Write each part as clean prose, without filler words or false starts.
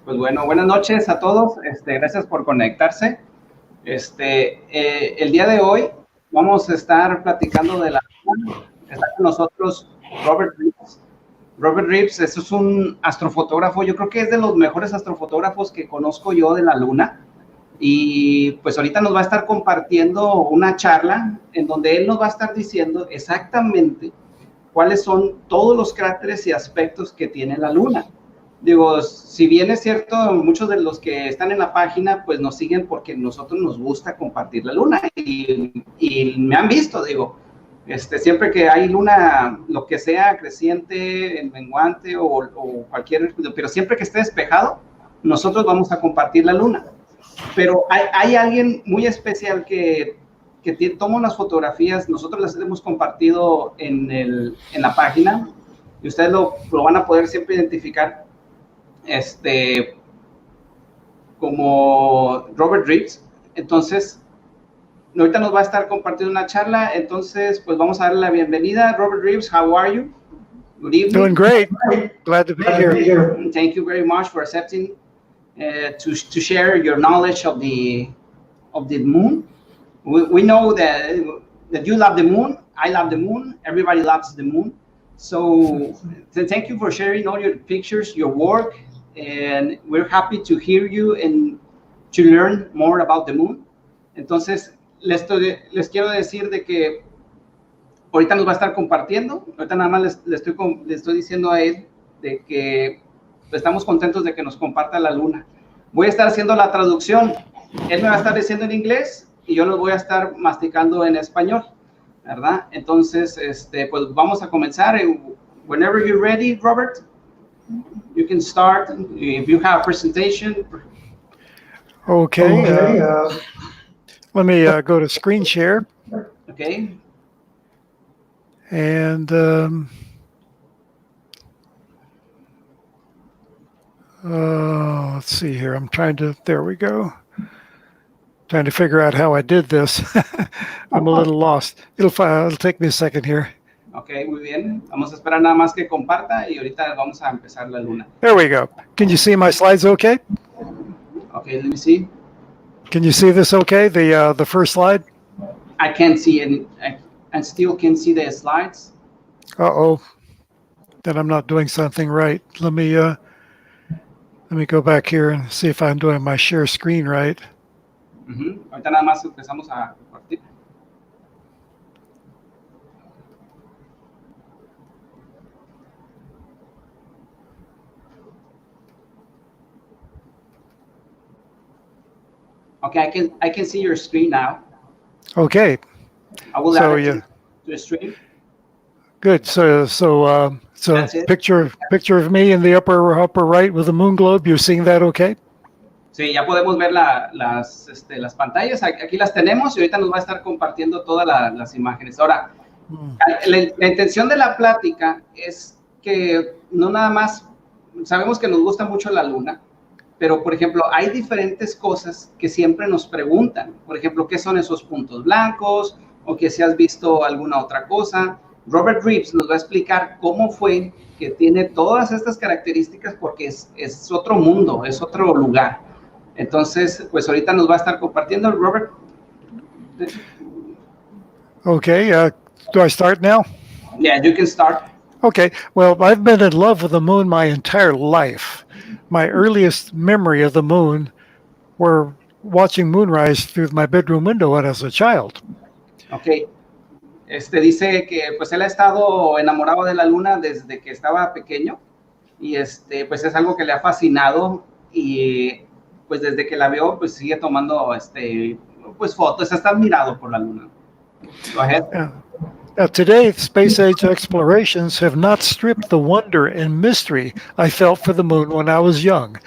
Pues bueno, buenas noches a todos. Gracias por conectarse. El día de hoy vamos a estar platicando de la Luna. Está con nosotros Robert Reeves. Robert Reeves es un astrofotógrafo. Yo creo que es de los mejores astrofotógrafos que conozco yo de la Luna. Y pues ahorita nos va a estar compartiendo una charla en donde él nos va a estar diciendo exactamente cuáles son todos los cráteres y aspectos que tiene la Luna. Digo, si bien es cierto, muchos de los que están en la página, pues nos siguen porque nosotros nos gusta compartir la Luna y me han visto, digo, siempre que hay Luna, lo que sea, creciente, menguante o cualquier, pero siempre que esté despejado, nosotros vamos a compartir la Luna. Pero hay alguien muy especial que toma unas fotografías, nosotros las hemos compartido en la página y ustedes lo van a poder siempre identificar como Robert Reeves. Entonces, ahorita nos va a estar compartiendo una charla, entonces pues vamos a darle la bienvenida. Robert Reeves, how are you? Good evening. Doing great. Glad to be here. Thank you very much for accepting to share your knowledge of the moon. We know that you love the moon, I love the moon, everybody loves the moon. So thank you for sharing all your pictures, your work, and we're happy to hear you and to learn more about the moon. Entonces, les quiero decir de que ahorita nos va a estar compartiendo, ahorita nada más le estoy diciendo a él de que estamos contentos de que nos comparta la Luna. Voy a estar haciendo la traducción, él me va a estar diciendo en inglés y yo lo voy a estar masticando en español, ¿verdad? Entonces, pues vamos a comenzar. Whenever you're ready, Robert, you can start. If you have a presentation. Okay. Let me go to screen share. Okay. And let's see here. There we go. Trying to figure out how I did this. I'm a little lost. It'll take me a second here. Okay, muy bien. Vamos a esperar nada más que comparta y ahorita vamos a empezar la Luna. There we go. Can you see my slides okay? Okay, let me see. Can you see this okay, the first slide? I can't see it. I still can see the slides. Uh-oh. Then I'm not doing something right. Let me go back here and see if I'm doing my share screen right. Ahorita nada más empezamos a compartir. Okay, I can see your screen now. Okay. I will add it to the stream. Good. So picture of me in the upper right with the moon globe. You're seeing that okay? Sí, ya podemos ver las pantallas. Aquí las tenemos y ahorita nos va a estar compartiendo todas las imágenes. Ahora, la intención de la plática es que no nada más, sabemos que nos gusta mucho la Luna, pero, por ejemplo, hay diferentes cosas que siempre nos preguntan. Por ejemplo, ¿qué son esos puntos blancos? O que si has visto alguna otra cosa. Robert Reeves nos va a explicar cómo fue que tiene todas estas características porque es otro mundo, es otro lugar. Entonces, pues ahorita nos va a estar compartiendo, Robert. Okay, do I start now? Yeah, you can start. Okay, well, I've been in love with the moon my entire life. My earliest memory of the moon were watching moonrise through my bedroom window when I was a child. Okay. Dice que pues él ha estado enamorado de la Luna desde que estaba pequeño y pues es algo que le ha fascinado y pues desde que la veo pues sigue tomando pues fotos, está admirado por la Luna. Go ahead. Today, space age explorations have not stripped the wonder and mystery I felt for the moon when I was young.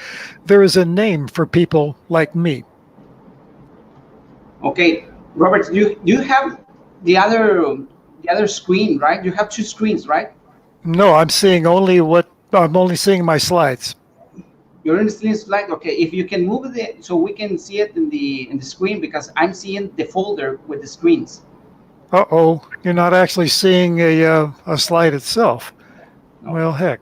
There is a name for people like me. Okay, Robert, you have the other screen, right? You have two screens, right? No, I'm only seeing my slides. You're in the slide. Okay, if you can move it so we can see it in the screen, because I'm seeing the folder with the screens. Uh-oh, you're not actually seeing a slide itself. No. Well, heck.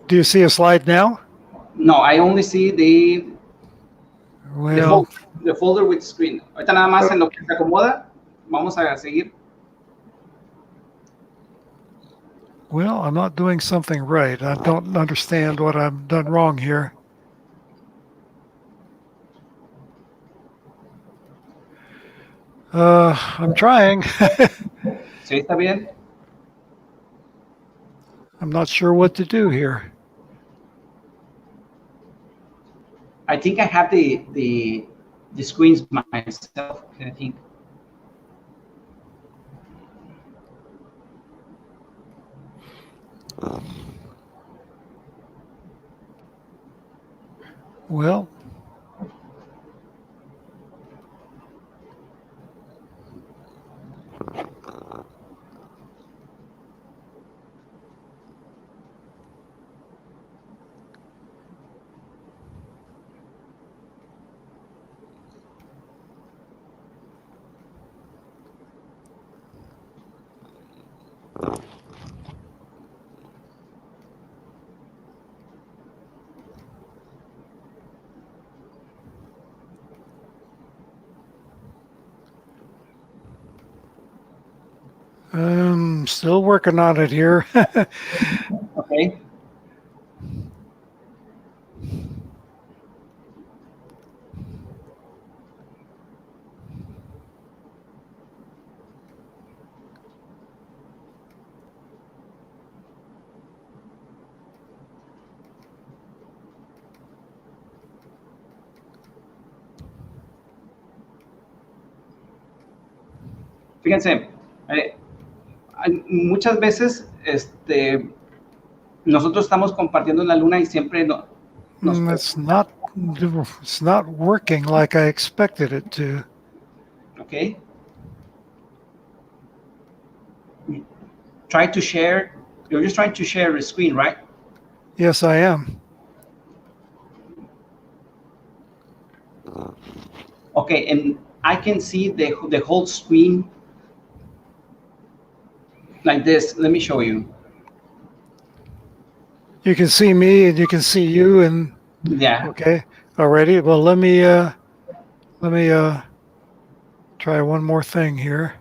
Do you see a slide now? No, I only see the Well, folder with screen. Ahorita nada más en lo que se acomoda, vamos a seguir. well, I'm not doing something right. I don't understand what I've done wrong here. I'm trying. ¿Sí está bien? I'm not sure what to do here. I think I have the screens myself, I think. Well, I'm still working on it here. Okay. Fíjense, muchas veces nosotros estamos compartiendo la luna y siempre It's not working like I expected it to. Okay. Try to share. You're just trying to share a screen, right? Yes, I am. Okay, and I can see the whole screen like this. Let me show you. You can see me and you can see you, and Yeah. okay, already. Well, let me try one more thing here.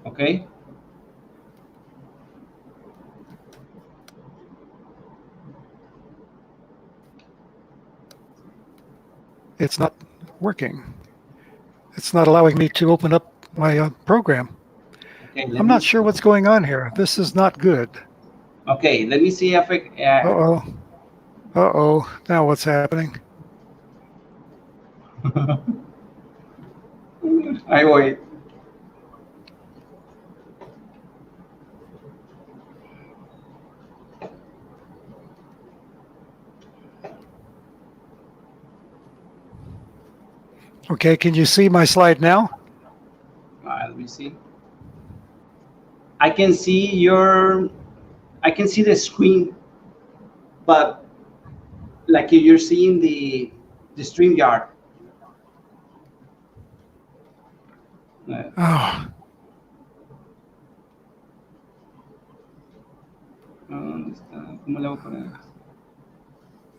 Okay. It's not working. It's not allowing me to open up my program. Okay. I'm not sure what's going on here. This is not good. Okay. Let me see if it. Uh-oh. Now what's happening? Ahí voy. Okay, can you see my slide now? Let me see. I can see the screen, but like you're seeing the StreamYard. Oh,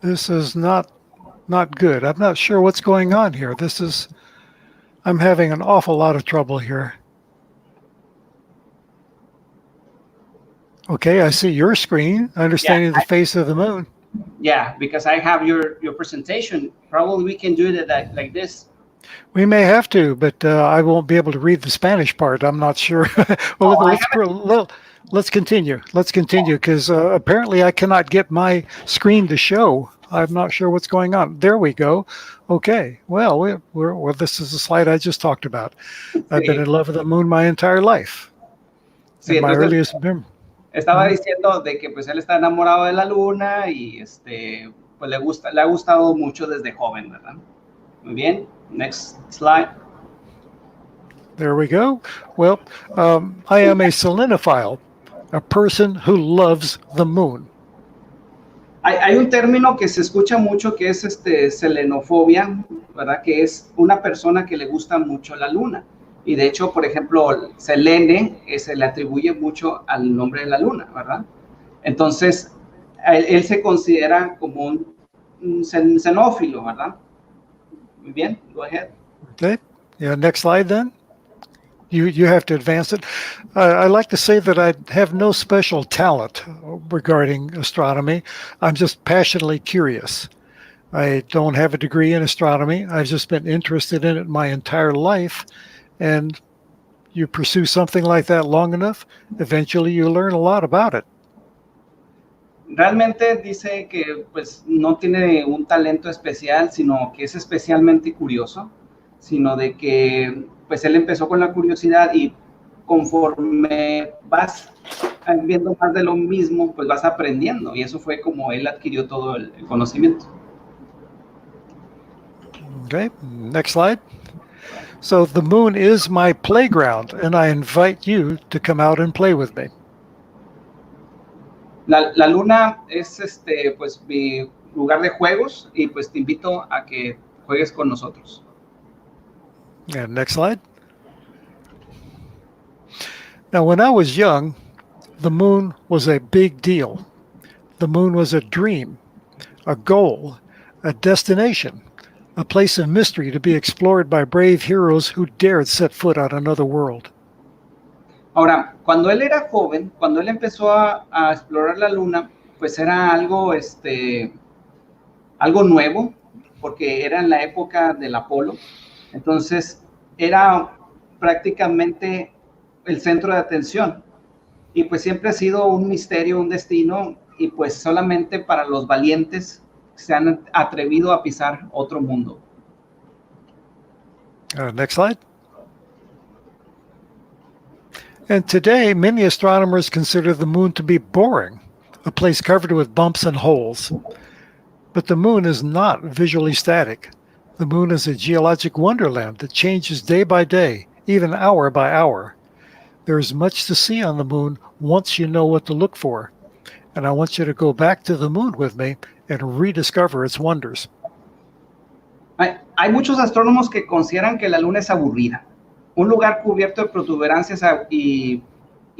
this is not good. I'm not sure what's going on here. I'm having an awful lot of trouble here. Okay, I see your screen, understanding the face of the moon. Yeah, because I have your presentation. Probably we can do it like this. We may have to, but I won't be able to read the Spanish part. I'm not sure. Well, let's continue. Let's continue, because apparently I cannot get my screen to show. I'm not sure what's going on. There we go. Okay. Well, this is the slide I just talked about. I've been in love with the moon my entire life. Sí, my earliest memory. Estaba diciendo de que pues él está enamorado de la luna y pues le ha gustado mucho desde joven, ¿verdad? Muy bien. Next slide. There we go. Well, I am a selenophile, a person who loves the moon. Hay un término que se escucha mucho que es selenofobia, ¿verdad? Que es una persona que le gusta mucho la luna. Y de hecho, por ejemplo, Selene se le atribuye mucho al nombre de la luna, ¿verdad? Entonces, él se considera como un xenófilo, ¿verdad? Muy bien, go ahead. Okay. Yeah, next slide then. You have to advance it. I like to say that I have no special talent regarding astronomy. I'm just passionately curious. I don't have a degree in astronomy. I've just been interested in it my entire life. And you pursue something like that long enough, eventually you learn a lot about it. Realmente dice que pues no tiene un talento especial, sino que es especialmente curioso, sino de que pues él empezó con la curiosidad y conforme vas viendo más de lo mismo, pues vas aprendiendo, y eso fue como él adquirió todo el conocimiento. Okay, next slide. So the moon is my playground, and I invite you to come out and play with me. La luna es pues mi lugar de juegos, y pues te invito a que juegues con nosotros. And next slide. Now, when I was young, the moon was a big deal. The moon was a dream, a goal, a destination, a place of mystery to be explored by brave heroes who dared set foot on another world. Ahora, cuando él era joven, cuando él empezó a explorar la luna, pues era algo, algo nuevo, porque era en la época del Apolo. Entonces, era prácticamente el centro de atención. Y pues siempre ha sido un misterio, un destino, y pues solamente para los valientes se han atrevido a pisar otro mundo. Next slide. And today, many astronomers consider the moon to be boring, a place covered with bumps and holes. But the moon is not visually static. The moon is a geologic wonderland that changes day by day, even hour by hour. There is much to see on the moon once you know what to look for. And I want you to go back to the moon with me and rediscover its wonders. Hay muchos astrónomos que consideran que la luna es aburrida. Un lugar cubierto de protuberancias y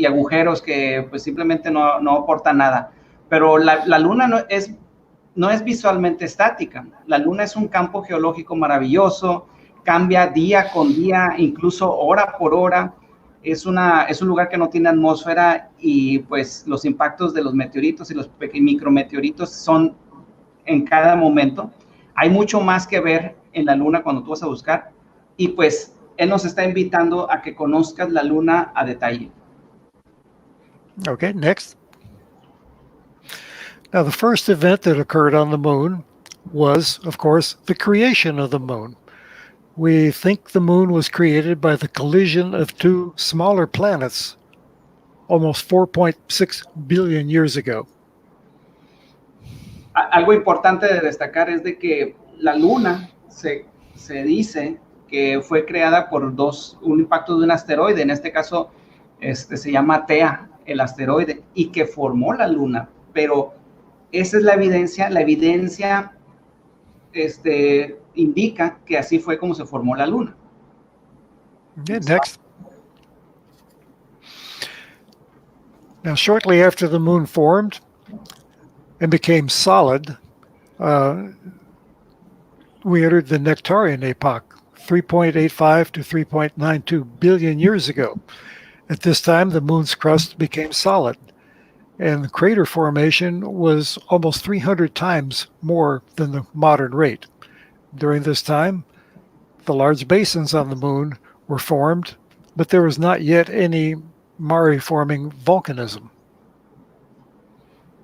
agujeros que pues simplemente no aporta nada. Pero la luna no es visualmente estática. La luna es un campo geológico maravilloso, cambia día con día, incluso hora por hora. Es un lugar que no tiene atmósfera, y pues los impactos de los meteoritos y los micrometeoritos son en cada momento. Hay mucho más que ver en la luna cuando tú vas a buscar, y pues él nos está invitando a que conozcas la luna a detalle. Okay, next. Now, the first event that occurred on the moon was, of course, the creation of the moon. We think the moon was created by the collision of two smaller planets almost 4.6 billion years ago. Algo importante de destacar es de que la luna se dice que fue creada por un impacto de un asteroide, en este caso se llama Tea, el asteroide, y que formó la luna, pero esa es la evidencia indica que así fue como se formó la luna. Okay, next. Now, shortly after the moon formed and became solid, we entered the Nectarian epoch, 3.85 to 3.92 billion years ago. At this time, the moon's crust became solid, and the crater formation was almost 300 times more than the modern rate. During this time, the large basins on the moon were formed, but there was not yet any mare-forming volcanism.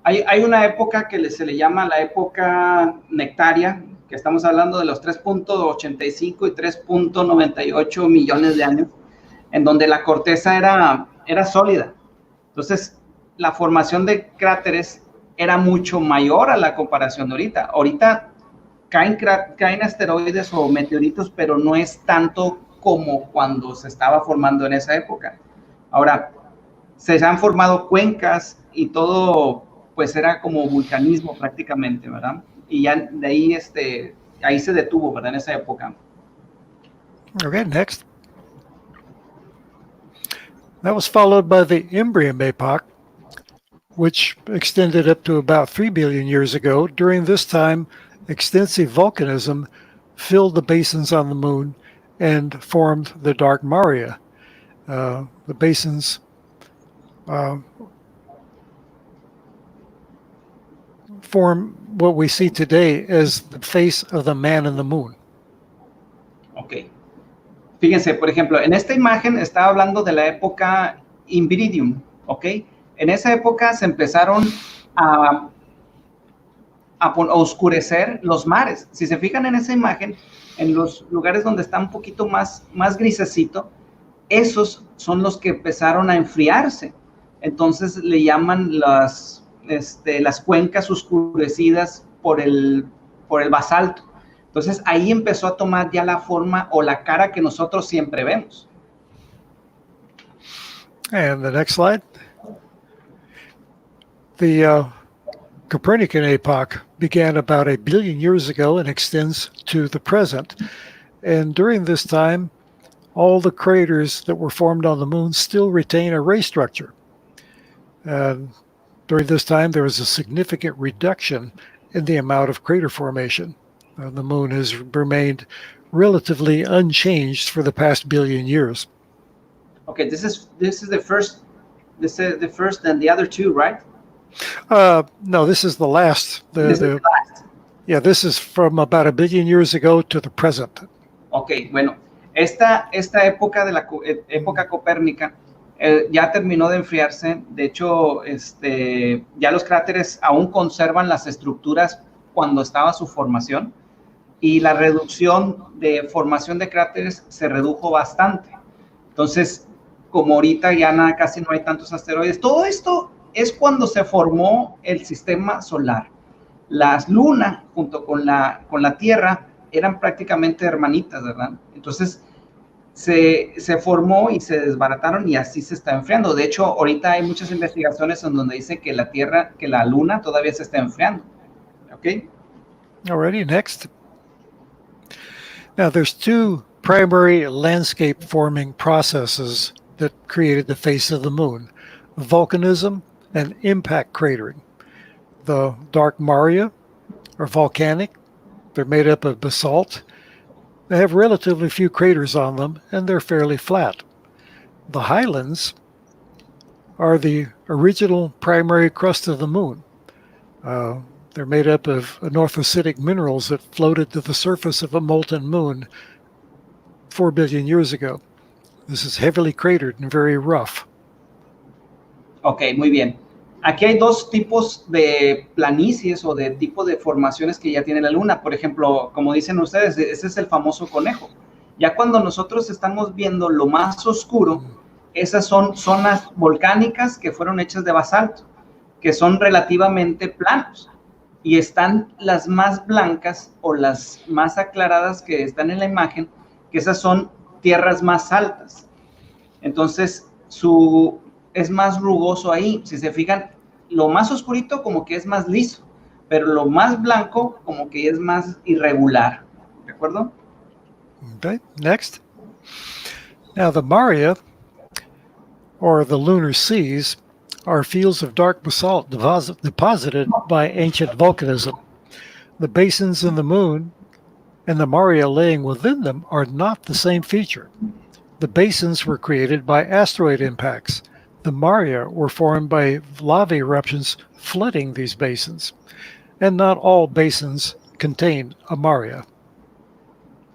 Hay una época que se le llama la época nectaria, que estamos hablando de los 3.85 y 3.98 millones de años, en donde la corteza era sólida. Entonces, la formación de cráteres era mucho mayor a la comparación de ahorita. Ahorita caen asteroides o meteoritos, pero no es tanto como cuando se estaba formando en esa época. Ahora, se han formado cuencas y todo, pues era como vulcanismo prácticamente, ¿verdad? Y ya de ahí se detuvo, ¿verdad? En esa época. Okay, next. That was followed by the Imbrium epoch, which extended up to about 3 billion years ago. During this time, extensive volcanism filled the basins on the moon and formed the dark maria. The basins form what we see today as the face of the man in the moon. Ok. Fíjense, por ejemplo, en esta imagen está hablando de la época Inviridium, ¿ok? En esa época se empezaron a oscurecer los mares. Si se fijan en esa imagen, en los lugares donde está un poquito más grisecito, esos son los que empezaron a enfriarse. Entonces le llaman las cuencas oscurecidas por el basalto. Entonces ahí empezó a tomar ya la forma o la cara que nosotros siempre vemos. And the next slide. The Copernican epoch began about 1 billion years ago and extends to the present. And during this time, all the craters that were formed on the moon still retain a ray structure. During this time, there was a significant reduction in the amount of crater formation. The moon has remained relatively unchanged for the past billion years. Okay, this is the first. This is the first and the other two, right? No, this is the last. This is the last. Yeah, this is from about 1 billion years ago to the present. Okay, bueno, esta época de la época copérnica ya terminó de enfriarse. De hecho, ya los cráteres aún conservan las estructuras cuando estaba su formación, y la reducción de formación de cráteres se redujo bastante. Entonces, como ahorita ya casi no hay tantos asteroides, todo esto es cuando se formó el sistema solar. Las lunas, junto con la Tierra, eran prácticamente hermanitas, ¿verdad? Entonces, se formó y se desbarataron y así se está enfriando. De hecho, ahorita hay muchas investigaciones en donde dice que la luna todavía se está enfriando. ¿Ok? Alrighty, next. Now, there's two primary landscape forming processes that created the face of the moon: volcanism and impact cratering. The dark maria are volcanic. They're made up of basalt. They have relatively few craters on them, and they're fairly flat. The highlands are the original primary crust of the moon. They're made up of anorthositic minerals that floated to the surface of a molten moon 4 billion years ago. This is heavily cratered and very rough. Ok, muy bien. Aquí hay dos tipos de planicies o de tipo de formaciones que ya tiene la luna. Por ejemplo, como dicen ustedes, ese es el famoso conejo. Ya cuando nosotros estamos viendo lo más oscuro, esas son zonas volcánicas que fueron hechas de basalto, que son relativamente planos. Y están las más blancas o las más aclaradas que están en la imagen, que esas son tierras más altas. Entonces, es más rugoso ahí. Si se fijan, lo más oscurito como que es más liso, pero lo más blanco como que es más irregular. ¿De acuerdo? Okay, next. Now, the maria, or the lunar seas, are fields of dark basalt deposited by ancient volcanism. The basins in the moon and the maria laying within them are not the same feature. The basins were created by asteroid impacts. The maria were formed by lava eruptions flooding these basins, and not all basins contain a maria.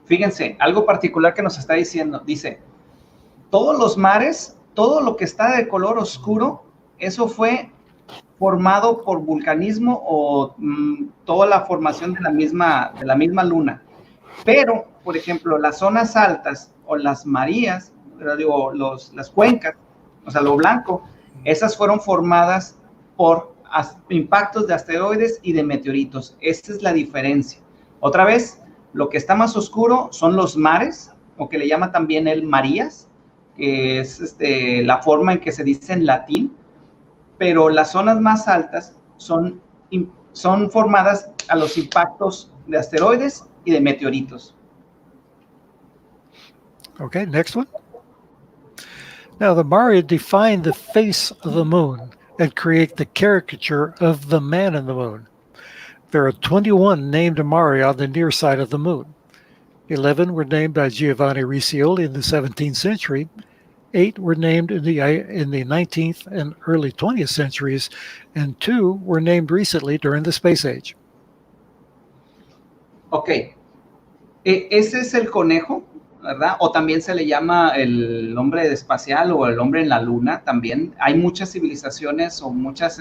Fíjense, algo particular que nos está diciendo, dice, todos los mares, todo lo que está de color oscuro, eso fue formado por vulcanismo o toda la formación de la misma luna. Pero, por ejemplo, las zonas altas o las marías, las cuencas, o sea, lo blanco, esas fueron formadas por impactos de asteroides y de meteoritos. Esta es la diferencia. Otra vez, lo que está más oscuro son los mares, o que le llama también el marías, que es la forma en que se dice en latín, pero las zonas más altas son formadas a los impactos de asteroides y de meteoritos. Okay, next one. Now, the maria define the face of the moon and create the caricature of the man in the moon. There are 21 named Mari on the near side of the moon. 11 were named by Giovanni Riccioli in the 17th century. 8 were named in the 19th and early 20th centuries, and 2 were named recently during the space age. Ok, ese es el conejo, ¿verdad? O también se le llama el hombre espacial o el hombre en la luna también. Hay muchas civilizaciones o muchos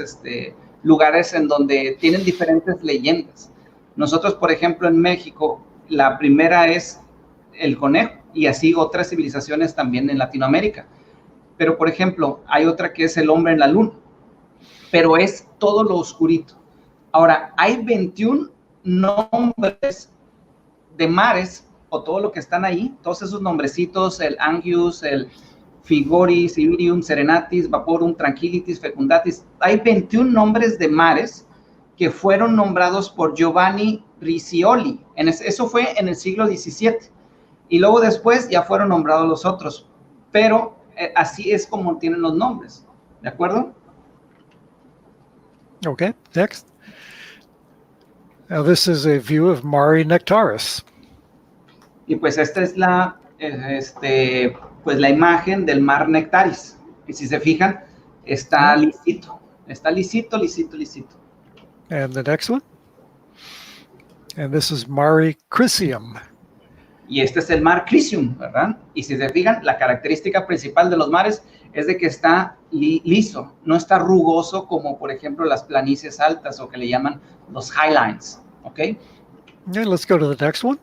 lugares en donde tienen diferentes leyendas. Nosotros, por ejemplo, en México, la primera es el conejo y así otras civilizaciones también en Latinoamérica. Pero, por ejemplo, hay otra que es el hombre en la luna, pero es todo lo oscurito. Ahora, hay 21 nombres de mares o todo lo que están ahí, todos esos nombrecitos, el Angius, el Figoris, Iberium, Serenatis, Vaporum, Tranquilitis, Fecundatis. Hay 21 nombres de mares que fueron nombrados por Giovanni Riccioli. Eso fue en el siglo XVII. Y luego después ya fueron nombrados los otros. Pero así es como tienen los nombres. ¿De acuerdo? Okay, next. Now this is a view of Mare Nectaris. Y pues esta es pues la imagen del mar Nectaris. Y si se fijan, está lisito. Está lisito. And the next one. And this is Mare Crisium. Y este es el mar Crisium, ¿verdad? Y si se fijan, la característica principal de los mares es de que está liso, no está rugoso como, por ejemplo, las planicies altas o que le llaman los highlines, ¿ok? Okay, let's go to the next one.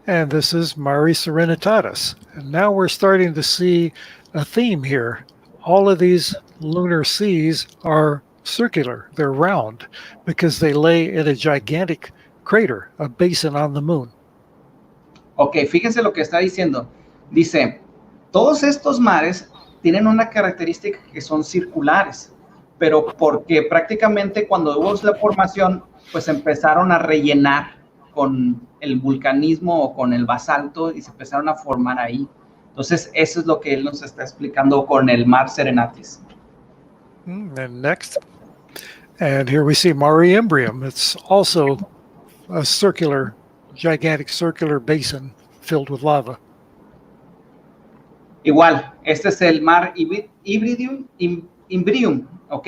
And this is Mare Serenitatis. And now we're starting to see a theme here. All of these lunar seas are circular, they're round, because they lay in a gigantic crater, a basin on the moon. Ok, fíjense lo que está diciendo. Dice, todos estos mares tienen una característica que son circulares, pero porque prácticamente cuando hubo la formación, pues empezaron a rellenar con el vulcanismo o con el basalto y se empezaron a formar ahí. Entonces, eso es lo que él nos está explicando con el mar Serenatis. And next. And here we see Mare Imbrium. It's also a gigantic circular basin filled with lava. Igual, este es el mar Imbrium, ¿ok?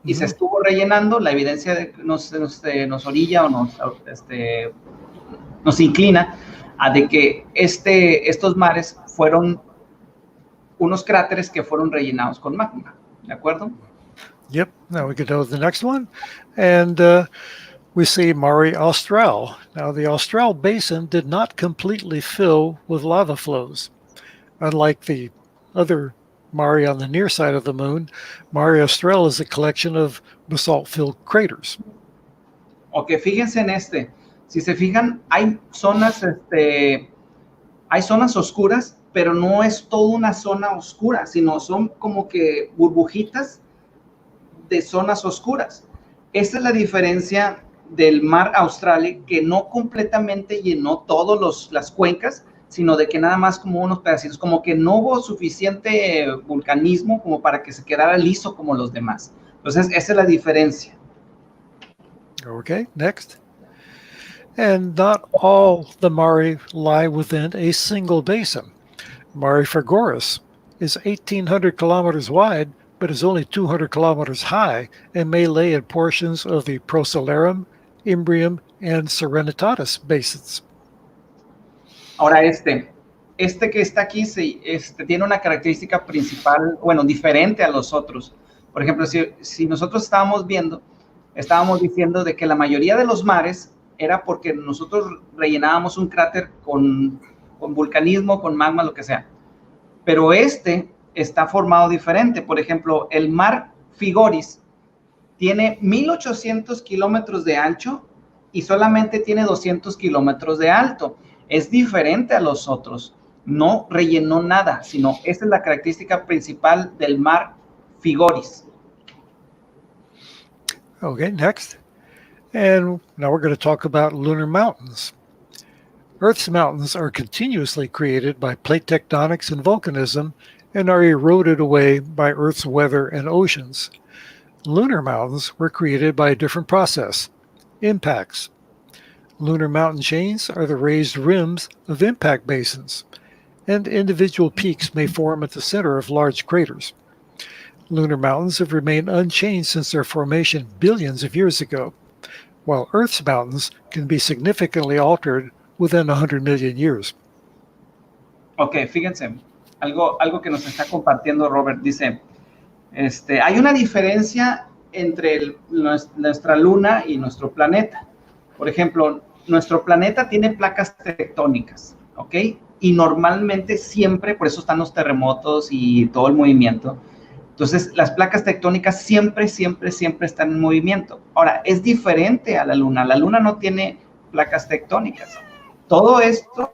Y se estuvo rellenando, la evidencia nos orilla o nos inclina a de que estos mares fueron unos cráteres que fueron rellenados con magma, ¿de acuerdo? Yep, now we can go to the next one. And we see Mare Austral. Now, the Austral basin did not completely fill with lava flows. Unlike the other Mare on the near side of the moon, Mare Austral is a collection of basalt-filled craters. Ok, fíjense en Si se fijan, hay zonas oscuras, pero no es toda una zona oscura, sino son como que burbujitas de zonas oscuras. Esta es la diferencia del mar Austral, que no completamente llenó todas las cuencas, sino de que nada más como unos pedacitos, como que no hubo suficiente vulcanismo como para que se quedara liso como los demás. Entonces, esa es la diferencia. Okay, next. And not all the Mare lie within a single basin. Mare Frigoris is 1,800 kilometers wide, but is only 200 kilometers high and may lay in portions of the Procellarum, Imbrium, and Serenitatis basins. Ahora que está aquí tiene una característica principal, diferente a los otros. Por ejemplo, si nosotros estábamos diciendo de que la mayoría de los mares era porque nosotros rellenábamos un cráter con vulcanismo, con magma, lo que sea. Pero está formado diferente. Por ejemplo, el mar Figoris tiene 1,800 kilómetros de ancho y solamente tiene 200 kilómetros de alto. Es diferente a los otros. No rellenó nada, sino esa es la característica principal del mar Figoris. Okay, next. And now we're going to talk about lunar mountains. Earth's mountains are continuously created by plate tectonics and volcanism and are eroded away by Earth's weather and oceans. Lunar mountains were created by a different process, impacts. Lunar mountain chains are the raised rims of impact basins, and individual peaks may form at the center of large craters. Lunar mountains have remained unchanged since their formation billions of years ago, while Earth's mountains can be significantly altered within 100 million years. Ok, fíjense, algo que nos está compartiendo Robert. Dice, hay una diferencia entre nuestra luna y nuestro planeta. Por ejemplo, nuestro planeta tiene placas tectónicas, ¿ok? Y normalmente siempre, por eso están los terremotos y todo el movimiento. Entonces, las placas tectónicas siempre están en movimiento. Ahora, es diferente a la luna. La luna no tiene placas tectónicas. Todo esto,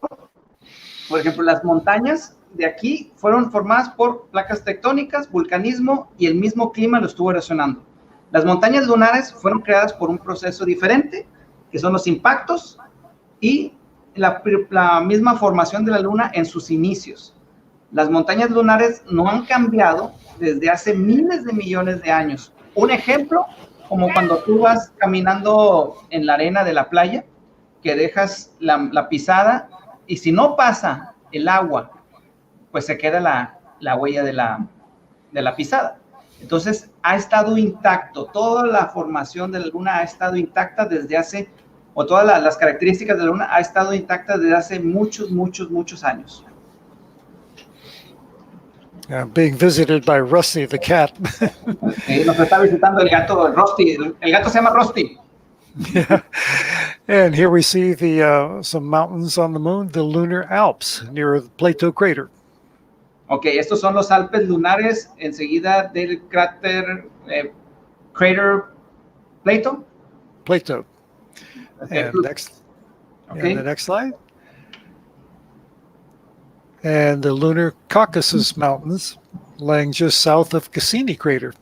por ejemplo, las montañas de aquí fueron formadas por placas tectónicas, vulcanismo, y el mismo clima lo estuvo erosionando. Las montañas lunares fueron creadas por un proceso diferente, que son los impactos y la misma formación de la luna en sus inicios. Las montañas lunares no han cambiado desde hace miles de millones de años. Un ejemplo, como cuando tú vas caminando en la arena de la playa, que dejas la pisada, y si no pasa el agua, pues se queda la huella de la pisada. Entonces, ha estado intacto, toda la formación de la luna ha estado intacta desde hace, o todas las características de la luna ha estado intacta desde hace muchos años. Being visited by Rusty the cat. Nos está visitando el gato, Rusty. El gato se llama Rusty. Yeah. And here we see some mountains on the moon, the Lunar Alps, near the Plato crater. Ok, estos son los Alpes lunares, enseguida del cráter crater Plato. Plato. Okay. And the next slide. And the lunar Caucasus Mountains, lying just south of Cassini crater.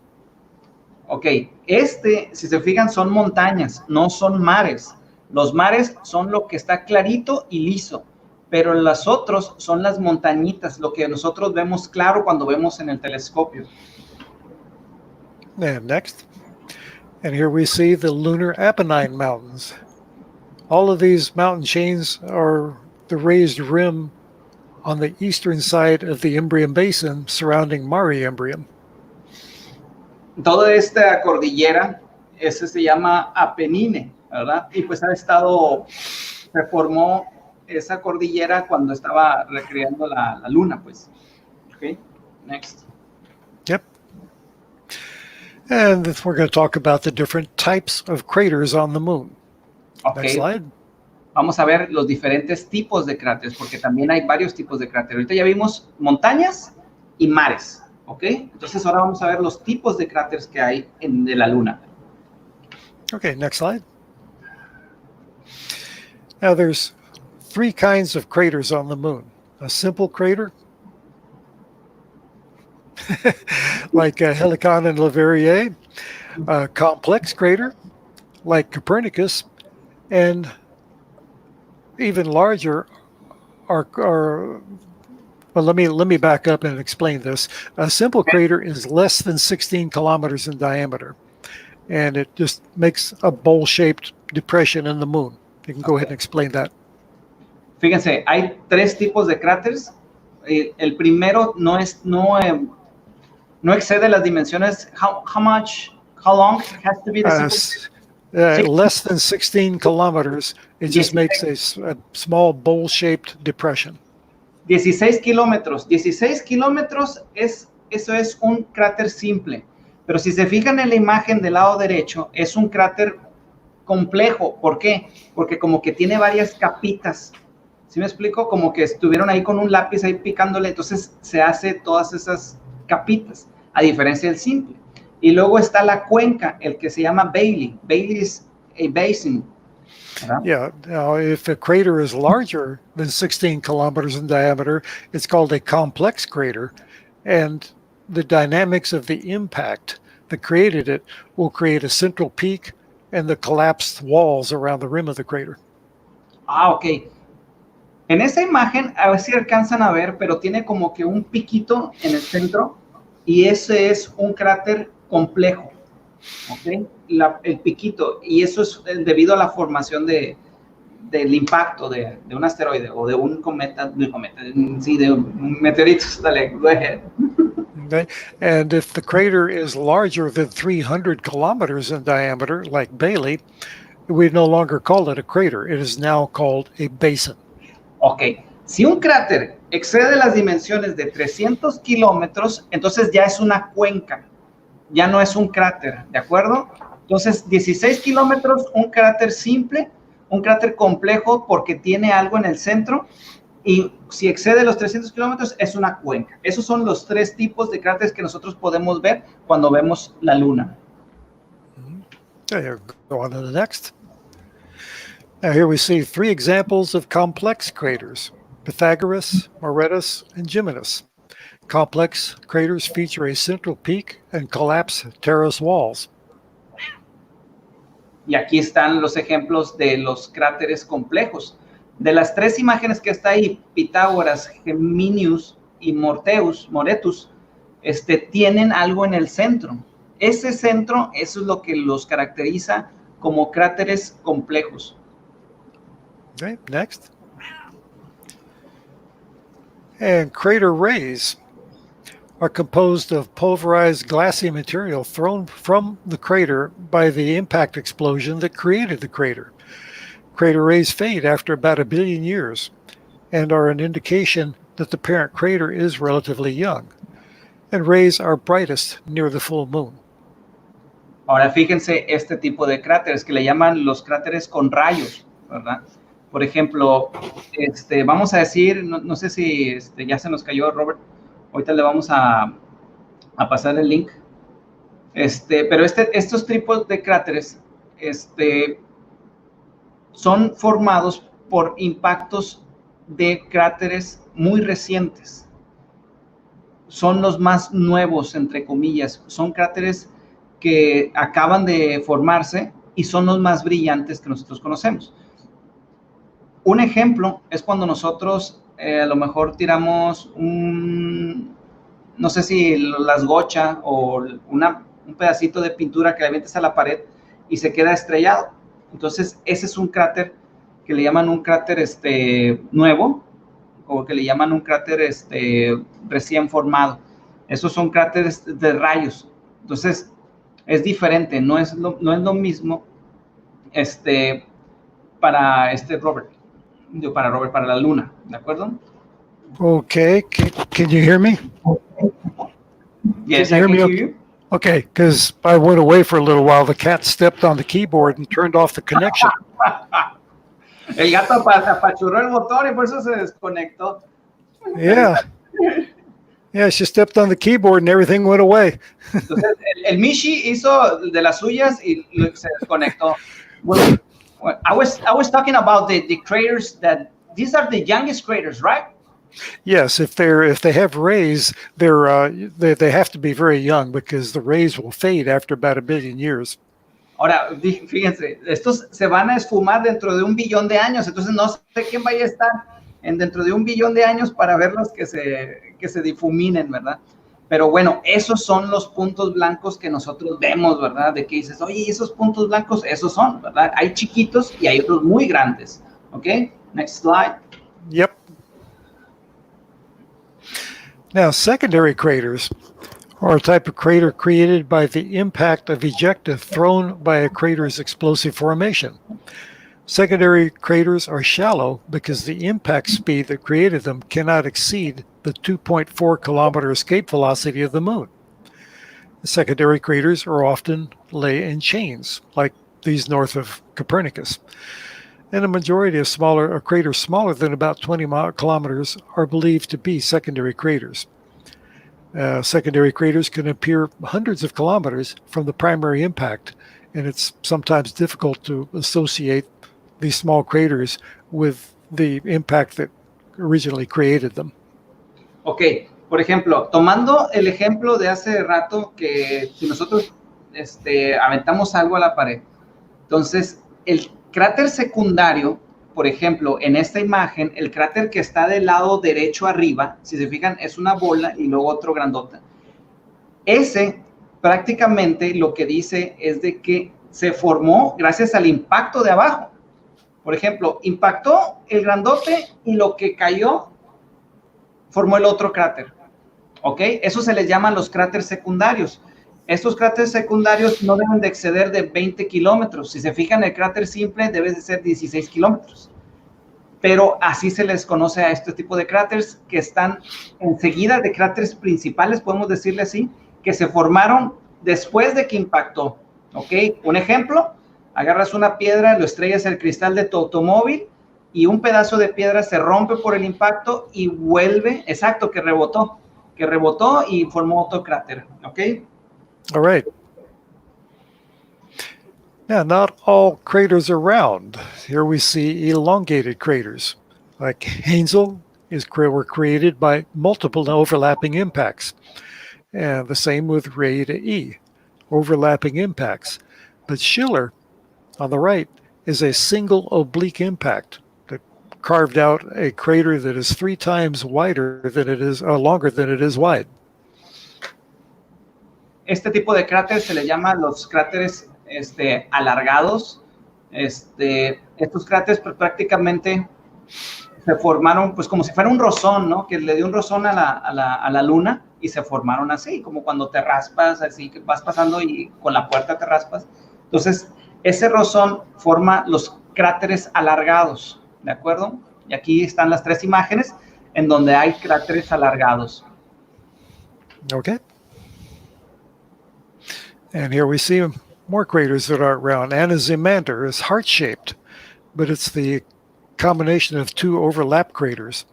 Ok, si se fijan, son montañas, no son mares. Los mares son lo que está clarito y liso, pero los otros son las montañitas, lo que nosotros vemos claro cuando vemos en el telescopio. And next. And here we see the lunar Apennine Mountains. All of these mountain chains are the raised rim on the eastern side of the Imbrium Basin surrounding Mare Imbrium. Toda esta cordillera, ese se llama Apennine, ¿verdad? Y pues se formó esa cordillera cuando estaba recreando la luna, pues. Okay, next. Yep. And we're going to talk about the different types of craters on the moon. Okay. Next slide. Vamos a ver los diferentes tipos de cráteres, porque también hay varios tipos de cráteres. Ahorita ya vimos montañas y mares, ¿ok? Entonces ahora vamos a ver los tipos de cráteres que hay de la Luna. Okay, next slide. Now there's 3 kinds of craters on the moon. A simple crater, like Helicon and Leverrier, a complex crater, like Copernicus, and even larger are well, let me back up and explain this. A simple crater is less than 16 kilometers in diameter, and it just makes a bowl-shaped depression in the moon. You can go ahead and explain that. Fíjense, hay 3 tipos de cráteres. El primero no excede las dimensiones. How long has to be the simple? Less than 16 kilometers, it just makes a small bowl-shaped depression. 16 kilómetros. 16 kilómetros eso es un cráter simple. Pero si se fijan en la imagen del lado derecho, es un cráter complejo. ¿Por qué? Porque como que tiene varias capitas. ¿Sí me explico? Como que estuvieron ahí con un lápiz ahí picándole, entonces se hace todas esas capitas, a diferencia del simple. Y luego está la cuenca, el que se llama Bailey. Bailey is a basin. ¿Verdad? Yeah. Now, if a crater is larger than 16 kilometers in diameter, it's called a complex crater. And the dynamics of the impact that created it will create a central peak and the collapsed walls around the rim of the crater. Ah, ok. En esa imagen, a ver si alcanzan a ver, pero tiene como que un piquito en el centro y ese es un cráter complejo, ¿ok? El piquito, y eso es debido a la formación del impacto de un asteroide o de un cometa, sí, de un meteorito. Dale, go ahead. Okay. And if the crater is larger than 300 kilometers in diameter, like Bailey, we no longer call it a crater. It is now called a basin. Ok, si un cráter excede las dimensiones de 300 kilómetros, entonces ya es una cuenca, ya no es un cráter, ¿de acuerdo? Entonces, 16 kilómetros, un cráter simple, un cráter complejo porque tiene algo en el centro, y si excede los 300 kilómetros es una cuenca. Esos son los tres tipos de cráteres que nosotros podemos ver cuando vemos la Luna. Okay, go on to the next. Now here we see 3 examples of complex craters: Pythagoras, Moretus, and Geminus. Complex craters feature a central peak and collapse terrace walls. Y aquí están los ejemplos de los cráteres complejos. De las 3 imágenes que está ahí, Pitágoras, Geminius y Moretus, tienen algo en el centro. Ese centro, eso es lo que los caracteriza como cráteres complejos. Okay, next. And crater rays are composed of pulverized glassy material thrown from the crater by the impact explosion that created the crater. Crater rays fade after about 1 billion years and are an indication that the parent crater is relatively young. And rays are brightest near the full moon. Ahora fíjense este tipo de cráteres que le llaman los cráteres con rayos, ¿verdad? Por ejemplo, vamos a decir, no sé si ya se nos cayó Robert, ahorita le vamos a pasar el link, pero estos tipos de cráteres son formados por impactos de cráteres muy recientes. Son los más nuevos, entre comillas. Son cráteres que acaban de formarse y son los más brillantes que nosotros conocemos. Un ejemplo es cuando nosotros a lo mejor tiramos no sé si las gocha o un pedacito de pintura que le metes a la pared y se queda estrellado. Entonces, ese es un cráter que le llaman un cráter nuevo, o que le llaman un cráter recién formado. Esos son cráteres de rayos. Entonces, es diferente, no es lo mismo para para la Luna, ¿de acuerdo? Okay, can you hear me? Yes, I can hear you. Okay, because I went away for a little while. The cat stepped on the keyboard and turned off the connection. El gato apachurró el motor y por eso se desconectó. Yeah. Yeah, she stepped on the keyboard and everything went away. Entonces, el Mishi hizo de las suyas y se desconectó. Well, I was talking about the craters that these are the youngest craters, right? Yes, if they have rays, they have to be very young because the rays will fade after about 1 billion years. Ahora, fíjense, estos se van a esfumar dentro de 1 billón de años, entonces no sé quién vaya a estar dentro de 1 billón de años para verlos que se difuminen, ¿verdad? Pero bueno, esos son los puntos blancos que nosotros vemos, ¿verdad? De que dices, oye, esos puntos blancos, esos son, ¿verdad? Hay chiquitos y hay otros muy grandes, ¿ok? Next slide. Yep. Now, secondary craters are a type of crater created by the impact of ejecta thrown by a crater's explosive formation. Secondary craters are shallow because the impact speed that created them cannot exceed the 2.4 kilometer escape velocity of the moon. The secondary craters are often lay in chains, like these north of Copernicus. And a majority of craters smaller than about 20 kilometers are believed to be secondary craters. Secondary craters can appear hundreds of kilometers from the primary impact, and it's sometimes difficult to associate these small craters with the impact that originally created them. Ok, por ejemplo, tomando el ejemplo de hace rato que si nosotros aventamos algo a la pared, entonces el cráter secundario por ejemplo, en esta imagen, el cráter que está del lado derecho arriba, si se fijan, es una bola y luego otro grandota. Ese prácticamente lo que dice es de que se formó gracias al impacto de abajo. Por ejemplo, impactó el grandote y lo que cayó formó el otro cráter. ¿Ok? Eso se les llama los cráteres secundarios. Estos cráteres secundarios no deben de exceder de 20 kilómetros. Si se fijan, el cráter simple debe de ser 16 kilómetros. Pero así se les conoce a este tipo de cráteres que están enseguida de cráteres principales, podemos decirle así, que se formaron después de que impactó. ¿Ok? Un ejemplo, agarras una piedra, lo estrellas el cristal de tu automóvil y un pedazo de piedra se rompe por el impacto y vuelve, exacto, que rebotó y formó otro cráter. ¿Ok? All right. Now, not all craters are round. Here we see elongated craters. Like Haensel were created by multiple overlapping impacts. And the same with Ray to E, overlapping impacts. But Schiller, on the right, is a single oblique impact that carved out a crater that is 3 times wider than it is, longer than it is wide. Este tipo de cráteres se le llama los cráteres alargados. Estos cráteres prácticamente se formaron pues como si fuera un rozón, ¿no? Que le dio un rozón a la luna y se formaron así, como cuando te raspas, así que vas pasando y con la puerta te raspas. Entonces, ese rozón forma los cráteres alargados, ¿de acuerdo? Y aquí están las 3 imágenes en donde hay cráteres alargados. Okay. And here we see more craters that aren't round. Anaximander is heart-shaped, but it's the combination of 2 overlap craters.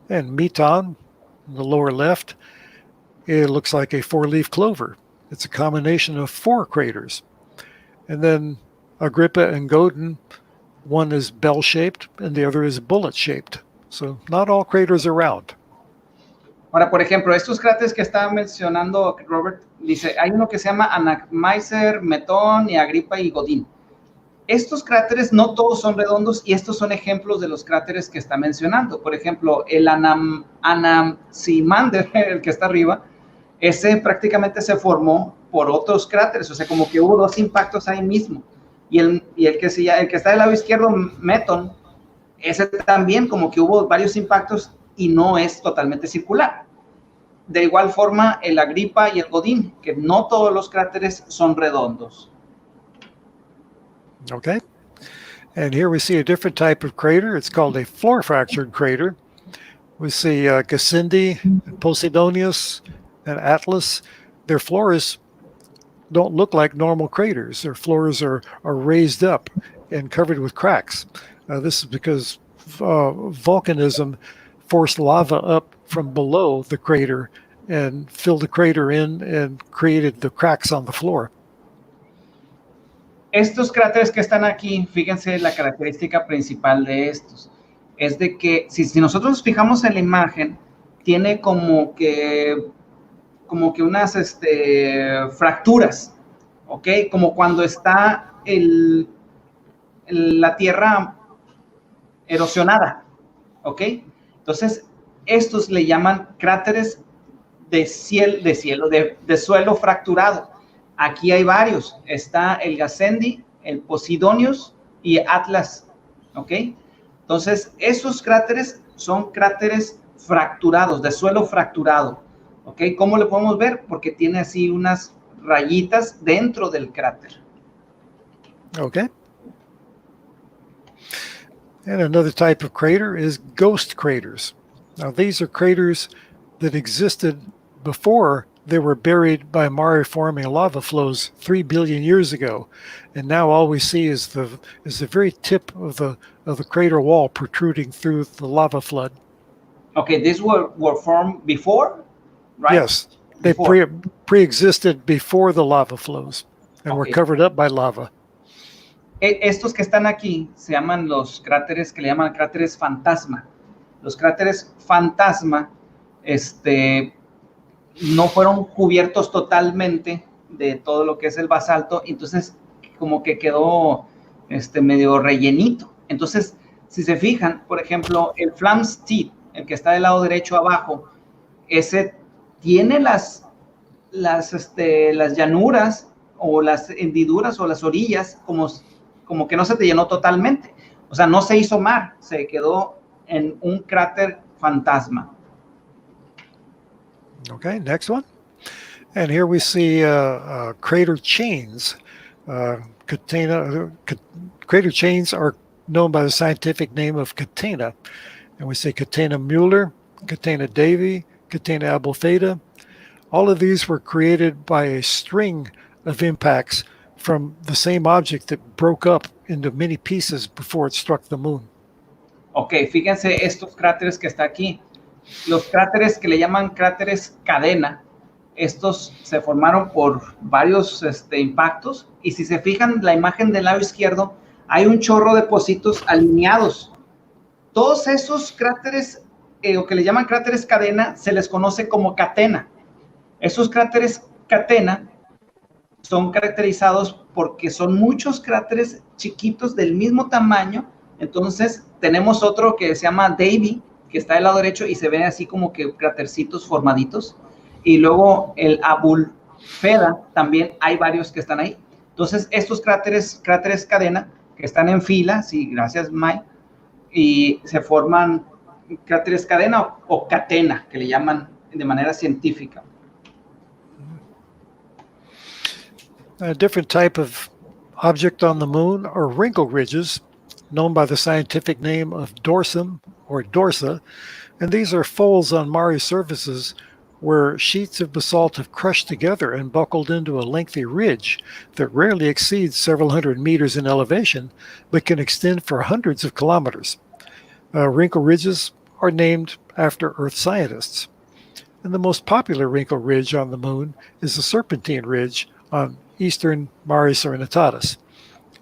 And Meton, in the lower left, it looks like a 4-leaf clover. It's a combination of 4 craters. And then Agrippa and Godin, one is bell-shaped and the other is bullet-shaped. So not all craters are round. Ahora, por ejemplo, estos cráteres que estaba mencionando Robert, dice, hay uno que se llama Anaximander, Meton y Agrippa y Godin. Estos cráteres no todos son redondos y estos son ejemplos de los cráteres que está mencionando. Por ejemplo, el Anaximander, el que está arriba, ese prácticamente se formó por otros cráteres, o sea, como que hubo 2 impactos ahí mismo. Y el que está del lado izquierdo, Meton, ese también como que hubo varios impactos y no es totalmente circular. De igual forma, el Agrippa y el Godin, que no todos los cráteres son redondos. Okay. And here we see a different type of crater. It's called a floor-fractured crater. We see Gassendi, Posidonius, and Atlas. Their floors don't look like normal craters. Their floors are raised up and covered with cracks. This is because volcanism forced lava up from below the crater and filled the crater in and created the cracks on the floor. Estos cráteres que están aquí, fíjense la característica principal de estos, es de que si nosotros nos fijamos en la imagen, tiene como que unas fracturas, ¿ok? Como cuando está la tierra erosionada, ¿ok? Entonces, estos le llaman cráteres de suelo fracturado. Aquí hay varios. Está el Gassendi, el Posidonius y Atlas, ¿ok? Entonces, esos cráteres son cráteres fracturados, de suelo fracturado, ¿ok? ¿Cómo lo podemos ver? Porque tiene así unas rayitas dentro del cráter. Okay. And another type of crater is ghost craters. Now, these are craters that existed before they were buried by Mare-forming lava flows 3 billion years ago, and now all we see is the very tip of the crater wall protruding through the lava flood. Okay, these were formed before, right? Yes, they pre-existed before the lava flows and were covered up by lava. Estos que están aquí se llaman los cráteres que le llaman cráteres fantasma. Los cráteres fantasma, no fueron cubiertos totalmente de todo lo que es el basalto, entonces como que quedó medio rellenito. Entonces Si se fijan, por ejemplo, el Flamsteed, el que está del lado derecho abajo, ese tiene las llanuras o las hendiduras o las orillas como que no se te llenó totalmente. O sea, no se hizo mar, se quedó en un cráter fantasma. Okay, next one. And here we see crater chains. Crater chains are known by the scientific name of Catena. And we say Catena Mueller, Catena Davy, Catena Abulfeda. All of these were created by a string of impacts from the same object that broke up into many pieces before it struck the moon. Ok, fíjense estos cráteres que está aquí. Los cráteres que le llaman cráteres cadena, estos se formaron por varios impactos, y si se fijan la imagen del lado izquierdo, hay un chorro de pocitos alineados. Todos esos cráteres, o que le llaman cráteres cadena, se les conoce como catena. Esos cráteres catena son caracterizados porque son muchos cráteres chiquitos del mismo tamaño. Entonces tenemos otro que se llama Davy, que está del lado derecho y se ven así como que crátercitos formaditos. Y luego el Abulfeda, también hay varios que están ahí. Entonces estos cráteres cadena, que están en fila, sí, gracias Mike, y se forman cráteres cadena o catena, que le llaman de manera científica. A different type of object on the moon are wrinkled ridges, known by the scientific name of dorsum or dorsa, and these are folds on Mars surfaces where sheets of basalt have crushed together and buckled into a lengthy ridge that rarely exceeds several hundred meters in elevation, but can extend for hundreds of kilometers. Wrinkled ridges are named after Earth scientists. And the most popular wrinkled ridge on the moon is the Serpentine Ridge on eastern Mare Serenitatis.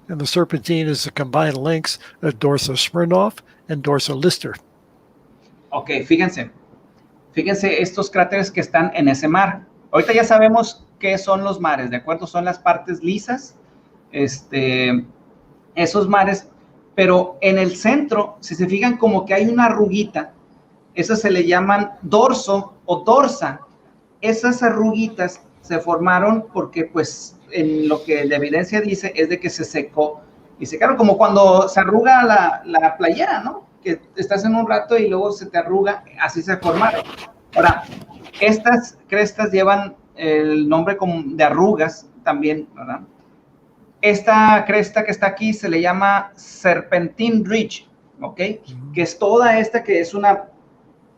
And the Serpentine is the combined lengths of Dorsa Smirnov and Dorsa Lister. Ok, fíjense estos cráteres que están en ese mar. Ahorita ya sabemos qué son los mares, ¿de acuerdo? Son las partes lisas, esos mares, pero en el centro, si se fijan como que hay una arruguita, esas se le llaman dorso o dorsa. Esas arruguitas se formaron porque, pues, en lo que la evidencia dice es de que se secó. Y secaron como cuando se arruga la playera, ¿no? Que estás en un rato y luego se te arruga, así se formaron. Ahora, estas crestas llevan el nombre como de arrugas también, ¿verdad? Esta cresta que está aquí se le llama Serpentine Ridge, ¿ok? Que es toda esta que es una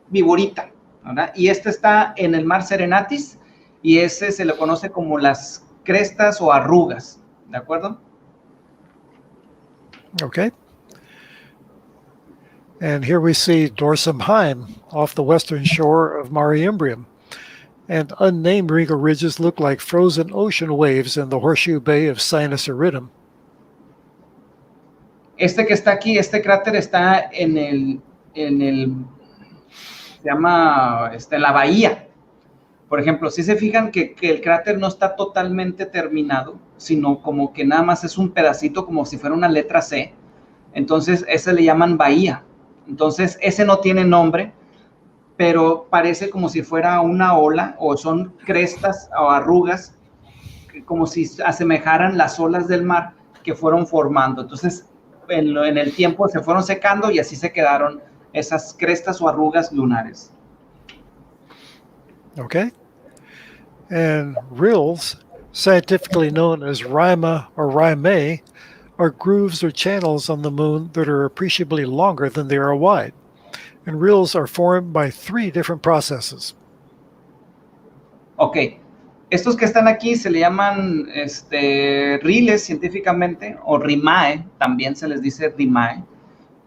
viborita, ¿verdad? Y esta está en el mar Serenatis y ese se le conoce como las crestas o arrugas, ¿de acuerdo? Okay. And here we see Dorsum Heim off the western shore of Mare Imbrium. And unnamed wrinkled ridges look like frozen ocean waves in the horseshoe bay of Sinus Iridum. Este que está aquí, este cráter está en se llama, en la bahía. Por ejemplo, si se fijan que el cráter no está totalmente terminado, sino como que nada más es un pedacito, como si fuera una letra C. Entonces, ese le llaman bahía. Entonces, ese no tiene nombre, pero parece como si fuera una ola, o son crestas o arrugas, como si asemejaran las olas del mar que fueron formando. Entonces, en el tiempo se fueron secando y así se quedaron esas crestas o arrugas lunares. Okay. And rills, scientifically known as rima or rimae, are grooves or channels on the moon that are appreciably longer than they are wide. And rills are formed by 3 different processes. Ok. Estos que están aquí se le llaman riles científicamente, o rimae, también se les dice rimae.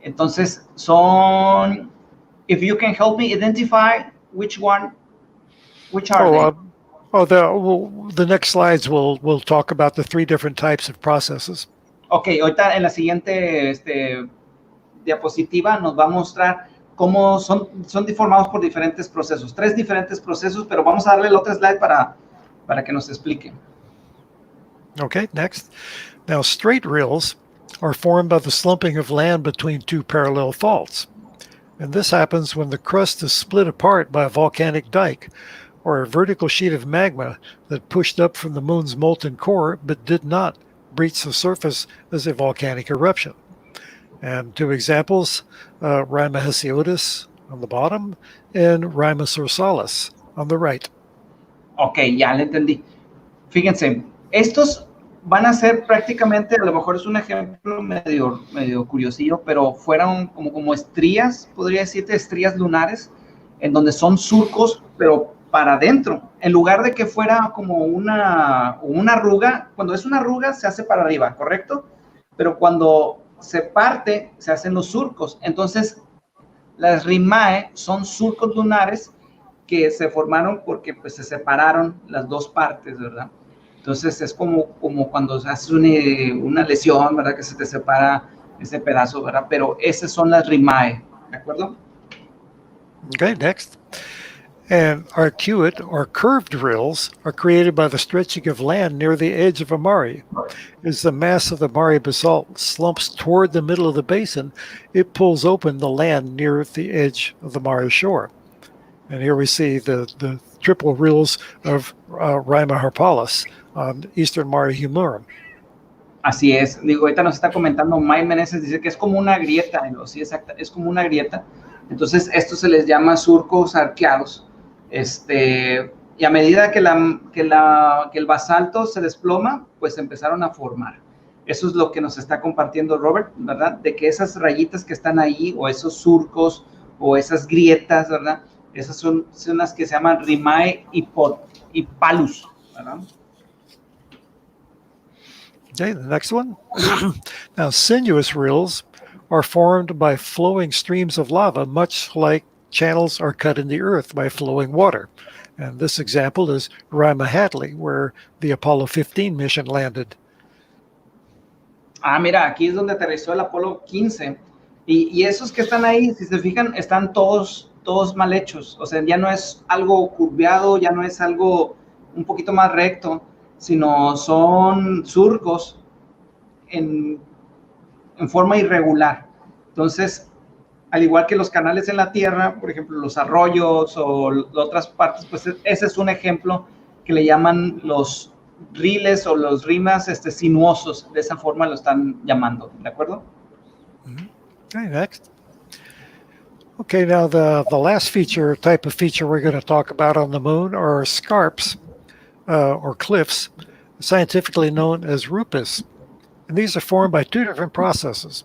Entonces, son, if you can help me identify which are they? The next slides will talk about the 3 different types of processes. Ok, ahorita en la siguiente diapositiva nos va a mostrar cómo son formados por diferentes procesos, 3 diferentes procesos, pero vamos a darle el otro slide para que nos explique. Okay, next. Now, straight rills are formed by the slumping of land between two parallel faults. And this happens when the crust is split apart by a volcanic dike, or a vertical sheet of magma that pushed up from the moon's molten core but did not breach the surface as a volcanic eruption. And two examples, Rima Hesiotis on the bottom and Rima Sorsalis on the right. Ok, ya le entendí. Fíjense, estos van a ser prácticamente, a lo mejor es un ejemplo medio curiosillo, pero fueron como estrías, podría decirte, estrías lunares, en donde son surcos, pero para adentro. En lugar de que fuera como una arruga, cuando es una arruga se hace para arriba, ¿correcto? Pero cuando se parte, se hacen los surcos. Entonces, las rimae son surcos lunares que se formaron porque pues, se separaron las dos partes, ¿verdad? Entonces es como cuando haces una lesión, ¿verdad? Que se te separa ese pedazo, ¿verdad? Pero esas son las rimae, ¿de acuerdo? Okay, next. And arcuate or curved rills are created by the stretching of land near the edge of a mare. As the mass of the mare basalt slumps toward the middle of the basin, it pulls open the land near the edge of the mare shore. And here we see the triple rills of Rima Harpalis on eastern Mare Humorum. Así es. Digo, ahorita nos está comentando May Meneses, dice que es como una grieta. Digo, sí, exacto, es como una grieta. Entonces, esto se les llama surcos arqueados. Y a medida que el basalto se desploma, pues empezaron a formar. Eso es lo que nos está compartiendo Robert, ¿verdad? De que esas rayitas que están ahí, o esos surcos, o esas grietas, ¿verdad? Esas son las que se llaman rimae y palus, ¿verdad? Okay, the next one. Now, sinuous rills are formed by flowing streams of lava, much like channels are cut in the earth by flowing water. And this example is Rima Hadley, where the Apollo 15 mission landed. Ah, mira, aquí es donde aterrizó el Apolo 15. Y esos que están ahí, si se fijan, están todos mal hechos. O sea, ya no es algo curveado, ya no es algo un poquito más recto, sino son surcos en forma irregular. Entonces, al igual que los canales en la Tierra, por ejemplo, los arroyos o otras partes, pues ese es un ejemplo que le llaman los riles o los rimas sinuosos. De esa forma lo están llamando, ¿de acuerdo? Okay, next. Okay, now the last type of feature we're going to talk about on the moon are scarps or cliffs, scientifically known as rupes. And these are formed by two different processes.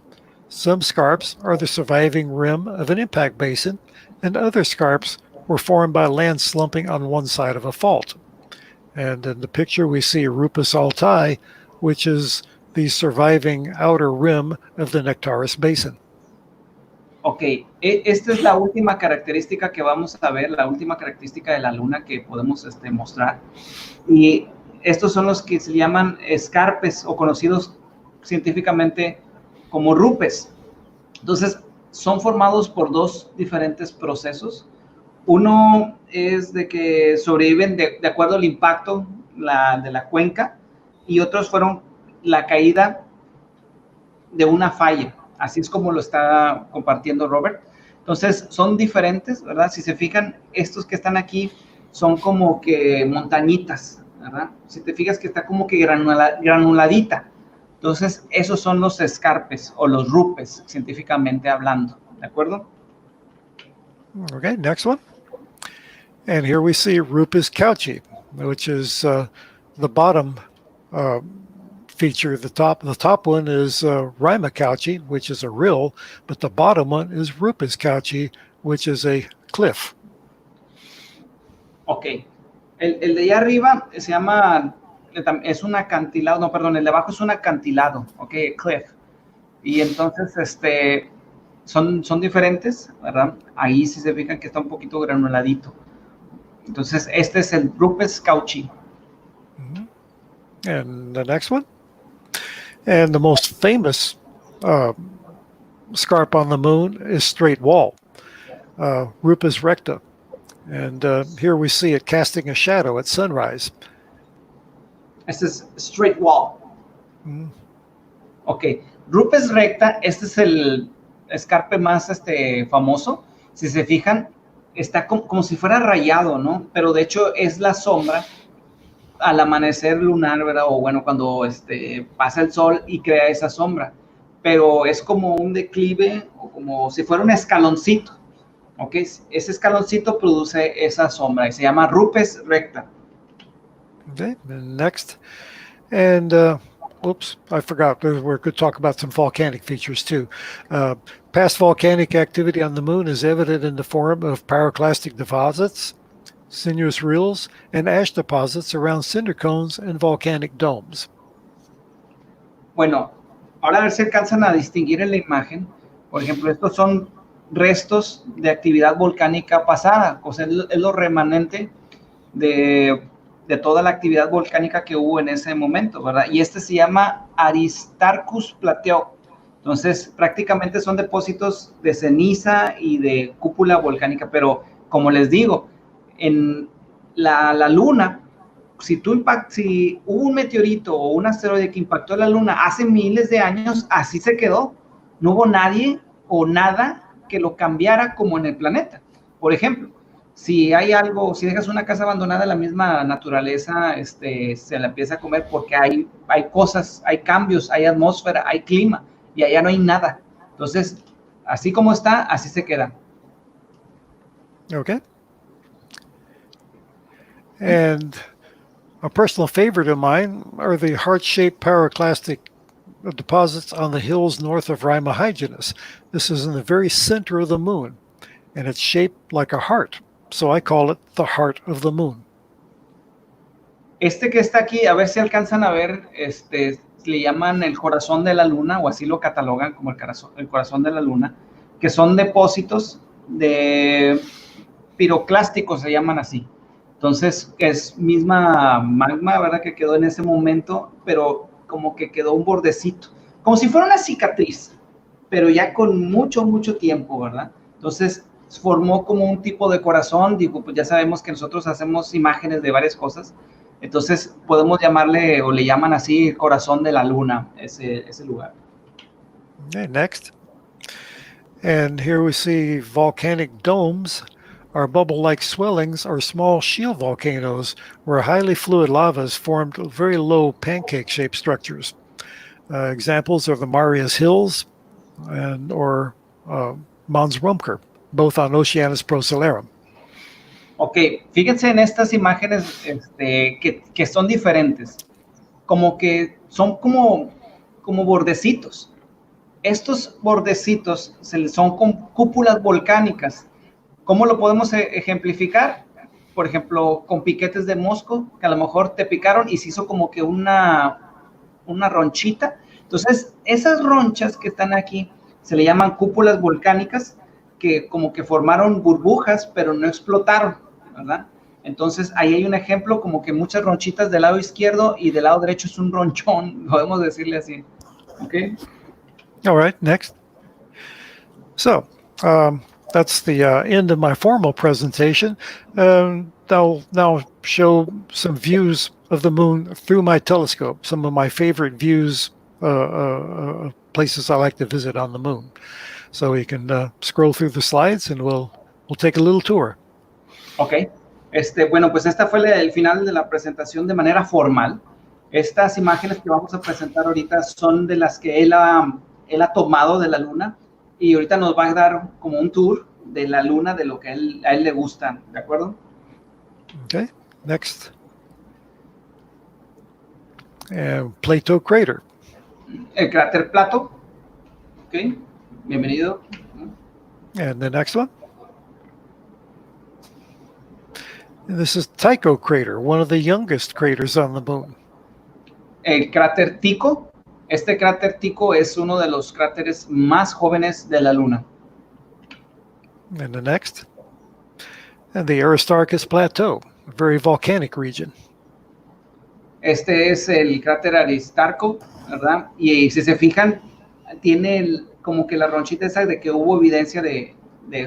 Some scarps are the surviving rim of an impact basin, and other scarps were formed by land slumping on one side of a fault. And in the picture, we see Rupus altai, which is the surviving outer rim of the Nectaris basin. Ok, esta es la última característica que vamos a ver, la última característica de la Luna que podemos mostrar. Y estos son los que se llaman escarpes o conocidos científicamente como rupes. Entonces, son formados por dos diferentes procesos. Uno es de que sobreviven de acuerdo al impacto de la cuenca, y otros fueron la caída de una falla. Así es como lo está compartiendo Robert. Entonces, son diferentes, ¿verdad? Si se fijan, estos que están aquí son como que montañitas, ¿verdad? Si te fijas que está como que granuladita. Entonces, esos son los escarpes o los rupes, científicamente hablando, ¿de acuerdo? Okay, next one. And here we see Rupus cauchi, which is the bottom feature. The top one is Rima cauchi, which is a rill, but the bottom one is Rupus cauchi, which is a cliff. Ok. El de allá arriba se llama, es un acantilado, no, perdón, el de abajo es un acantilado, ok, cliff. Y entonces, son diferentes, ¿verdad? Ahí sí se fijan que está un poquito granuladito. Entonces, este es el Rupus cauchi. And the next one. And the most famous scarp on the moon is Straight Wall, Rupus recta. And here we see it casting a shadow at sunrise. Este es Straight Wall. Ok. Rupes recta, este es el escarpe más famoso. Si se fijan, está como si fuera rayado, ¿no? Pero de hecho es la sombra al amanecer lunar, ¿verdad? O bueno, cuando pasa el sol y crea esa sombra. Pero es como un declive o como si fuera un escaloncito, ¿ok? Ese escaloncito produce esa sombra y se llama rupes recta. Okay, next. And oops, I forgot. We could talk about some volcanic features too. Past volcanic activity on the moon is evident in the form of pyroclastic deposits, sinuous rills, and ash deposits around cinder cones and volcanic domes. Bueno, ahora a ver si alcanzan a distinguir en la imagen. Por ejemplo, estos son restos de actividad volcánica pasada, o sea, es lo remanente de toda la actividad volcánica que hubo en ese momento, ¿verdad? Y este se llama Aristarchus Plateau. Entonces, prácticamente son depósitos de ceniza y de cúpula volcánica, pero como les digo, en la Luna, si hubo un meteorito o un asteroide que impactó la Luna hace miles de años, así se quedó. No hubo nadie o nada que lo cambiara como en el planeta. Por ejemplo, si hay algo, si dejas una casa abandonada, la misma naturaleza se la empieza a comer porque hay cosas, hay cambios, hay atmósfera, hay clima, y allá no hay nada. Entonces, así como está, así se queda. Okay. And a personal favorite of mine are the heart-shaped pyroclastic deposits on the hills north of Rima Hyginus. This is in the very center of the moon, and it's shaped like a heart. So I call it the heart of the moon. Este que está aquí, a ver si alcanzan a ver, le llaman el corazón de la luna, o así lo catalogan como el corazón de la luna, que son depósitos de piroclásticos, se llaman así. Entonces, es misma magma, ¿verdad? Que quedó en ese momento, pero como que quedó un bordecito, como si fuera una cicatriz, pero ya con mucho, mucho tiempo, ¿verdad? Entonces, formó como un tipo de corazón. Digo, pues ya sabemos que nosotros hacemos imágenes de varias cosas, entonces podemos llamarle, o le llaman así, corazón de la luna, ese lugar. Okay, next. And here we see volcanic domes are bubble-like swellings or small shield volcanoes where highly fluid lava has formed very low pancake-shaped structures. Examples are the Marias Hills or Mons Rumker, both on Oceanus Procellarum. Ok, fíjense en estas imágenes que son diferentes, como que son como bordecitos. Estos bordecitos son con cúpulas volcánicas. ¿Cómo lo podemos ejemplificar? Por ejemplo, con piquetes de mosco, que a lo mejor te picaron y se hizo como que una ronchita. Entonces, esas ronchas que están aquí se le llaman cúpulas volcánicas, que como que formaron burbujas, pero no explotaron, ¿verdad? Entonces, ahí hay un ejemplo, como que muchas ronchitas del lado izquierdo y del lado derecho es un ronchón, podemos decirle así. ¿Ok? All right, next. So, that's the end of my formal presentation. I'll now show some views of the moon through my telescope, some of my favorite views, places I like to visit on the moon. So you can scroll through the slides and we'll take a little tour. Ok. Bueno, pues esta fue el final de la presentación de manera formal. Estas imágenes que vamos a presentar ahorita son de las que él ha tomado de la luna, y ahorita nos va a dar como un tour de la luna, de lo que a él le gusta, ¿de acuerdo? Okay, next. Plato crater. El cráter Plato. Ok, bienvenido. And the next one. And this is Tycho crater, one of the youngest craters on the moon. El cráter Tycho. Este cráter Tycho es uno de los cráteres más jóvenes de la luna. And the next. And the Aristarchus Plateau, a very volcanic region. Este es el cráter Aristarco, ¿verdad? Y si se fijan, tiene como que la ronchita esa de que hubo evidencia de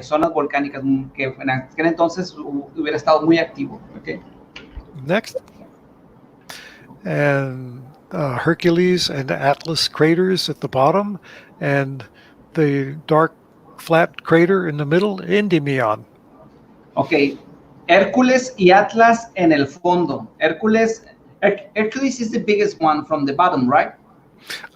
zonas volcánicas, que en aquel entonces hubiera estado muy activo. Okay. Next. And Hercules and Atlas craters at the bottom, and the dark flat crater in the middle, Endymion. Ok, Hércules y Atlas en el fondo. Hercules is the biggest one from the bottom, right?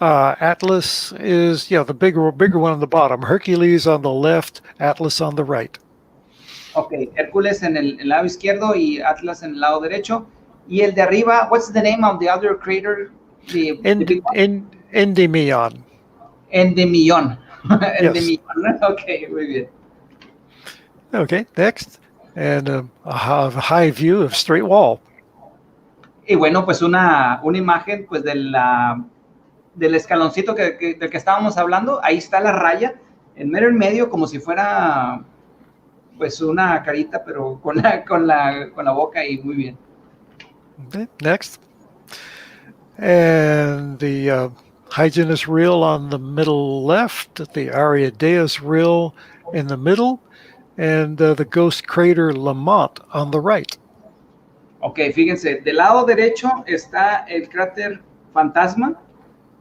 Atlas is, the bigger one on the bottom. Hercules on the left, Atlas on the right. Ok, Hércules en el lado izquierdo y Atlas en el lado derecho. Y el de arriba, what's the name of the other crater? The big one? Endymion. Endymion. Yes. Endymion. Ok, muy bien. Okay, next. And a high view of straight wall. Y bueno, pues una imagen pues del escaloncito del que estábamos hablando. Ahí está la raya, en medio, como si fuera pues una carita, pero con la boca y muy bien. Okay, next. And the Hyginus reel on the middle left, the Ariadeus reel in the middle, and the ghost crater Lamont on the right. Ok, fíjense, del lado derecho está el cráter fantasma.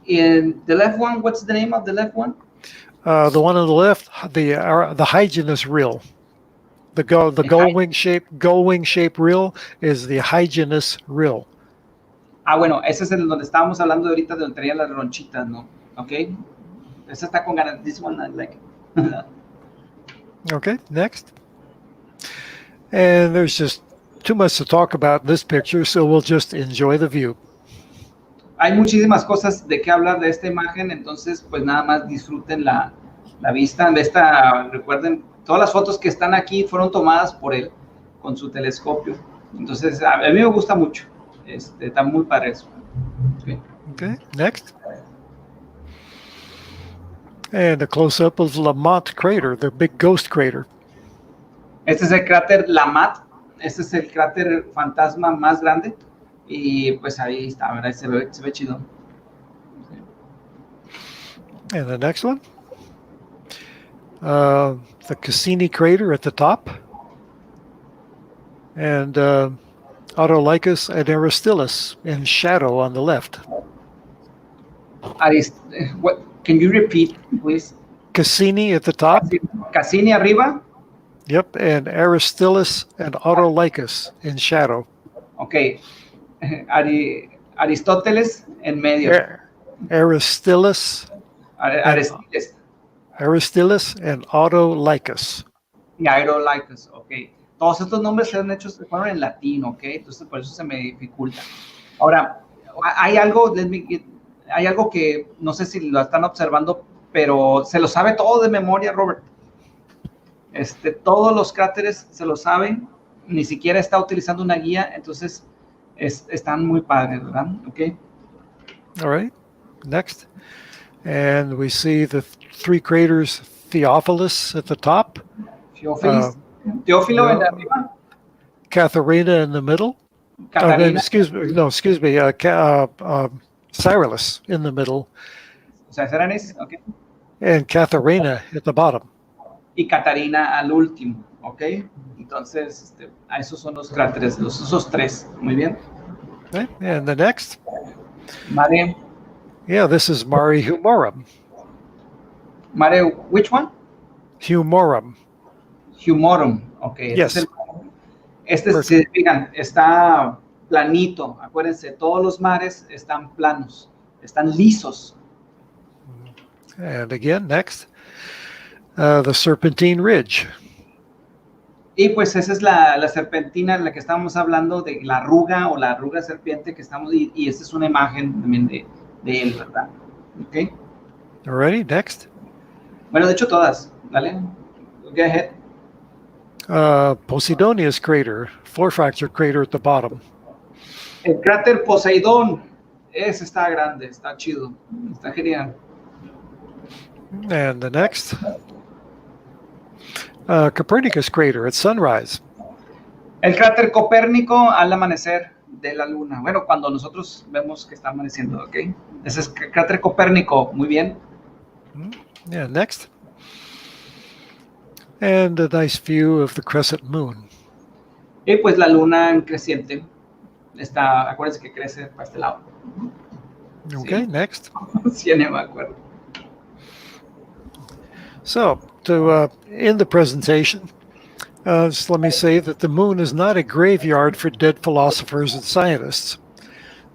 In the left one, what's the name of the left one? The one on the left, the Hyginus reel. The gull wing shape reel is the Hyginus reel. Ah, bueno, ese es el donde estábamos hablando de ahorita, donde tenía las ronchitas, ¿no? Ok. Ese está con ganas. This one I like. Okay, next. And there's just too much to talk about in this picture, so we'll just enjoy the view. Hay muchísimas cosas de qué hablar de esta imagen, entonces pues nada más disfruten la vista de esta. Recuerden, todas las fotos que están aquí fueron tomadas por él con su telescopio. Entonces a mí me gusta mucho. Está muy padre eso. Okay, next. And a close-up of Lamont crater, the big ghost crater. Este es el cráter Lamont. Este es el cráter fantasma más grande. Y pues ahí está, ¿verdad? Se ve chido. And the next one. The Cassini crater at the top. And Autolycus and Aristillus in shadow on the left. What? Can you repeat, please? Cassini at the top. Cassini arriba. Yep, and Aristillus and Autolycus in shadow. Okay. Aristóteles en medio. Aristillus. Aristillus and Autolycus. Autolycus, ok. Todos estos nombres fueron en latín, ok. Entonces por eso se me dificulta. Ahora, hay algo que no sé si lo están observando, pero se lo sabe todo de memoria, Robert. Todos los cráteres se lo saben, ni siquiera está utilizando una guía, entonces están muy padres, ¿verdad? Okay. All right. Next. And we see the three craters Theophilus at the top. Teófilo en arriba. Katharina in the middle. Excuse me. Cyrillus in the middle. Cyrillus, okay. And Katharina at the bottom. Y Catarina al último, ¿ok? Entonces, esos son los cráteres, esos tres, muy bien. Okay. And the next? Mare. Yeah, this is Mare Humorum. Mare, which one? Humorum. Humorum, ok. Yes. Si fijan, está planito, acuérdense, todos los mares están planos, están lisos. And again, next. The Serpentine Ridge. Y pues esa es la serpentina en la que estábamos hablando, de la arruga o la arruga serpiente que estamos, y esta es una imagen también de él, ¿verdad? Ok. Alrighty, next. Bueno, de hecho todas, ¿vale? Go ahead. Posidonius crater, floor fracture crater at the bottom. El cráter Poseidón, ese está grande, está chido, está genial. And the next. Copernicus crater at sunrise. El cráter Copérnico al amanecer de la luna. Bueno, cuando nosotros vemos que está amaneciendo, ¿ok? Ese es el cráter Copérnico, muy bien. Yeah, next. And a nice view of the crescent moon. Y pues la luna en creciente. Acuérdense que crece para este lado. Okay, Sí. next. Sí, ya ni me acuerdo. So, to end the presentation, just let me say that the moon is not a graveyard for dead philosophers and scientists.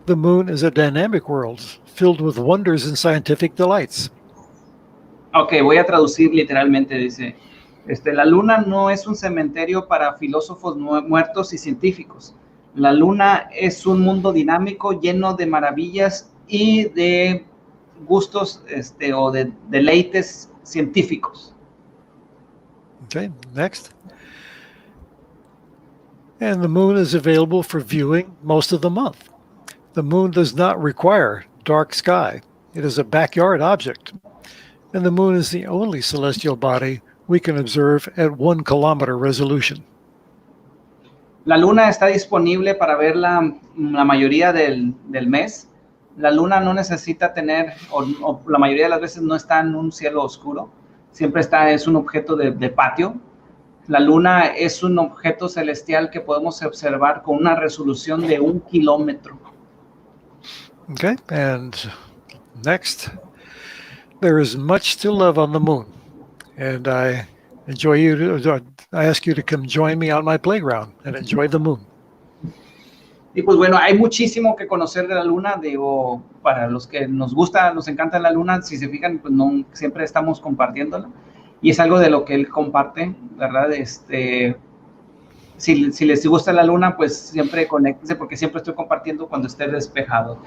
The moon is a dynamic world filled with wonders and scientific delights. Ok, voy a traducir literalmente, dice, la luna no es un cementerio para filósofos muertos y científicos. La luna es un mundo dinámico lleno de maravillas y de gustos o de deleites científicos. Okay, next. And the moon is available for viewing most of the month. The moon does not require dark sky. It is a backyard object. And the moon is the only celestial body we can observe at 1 kilometer resolution. La luna está disponible para verla la mayoría del mes. La luna no necesita tener, o la mayoría de las veces no está en un cielo oscuro. Siempre es un objeto de patio. La luna es un objeto celestial que podemos observar con una resolución de 1 kilómetro. Okay, and next. There is much to love on the moon, and I ask you to come join me on my playground and enjoy the moon. Y pues bueno, hay muchísimo que conocer de la luna, digo, para los que nos gusta, nos encanta la luna, si se fijan, pues no siempre estamos compartiéndola, y es algo de lo que él comparte, ¿verdad? Si les gusta la luna, pues siempre conéctense, porque siempre estoy compartiendo cuando esté despejado,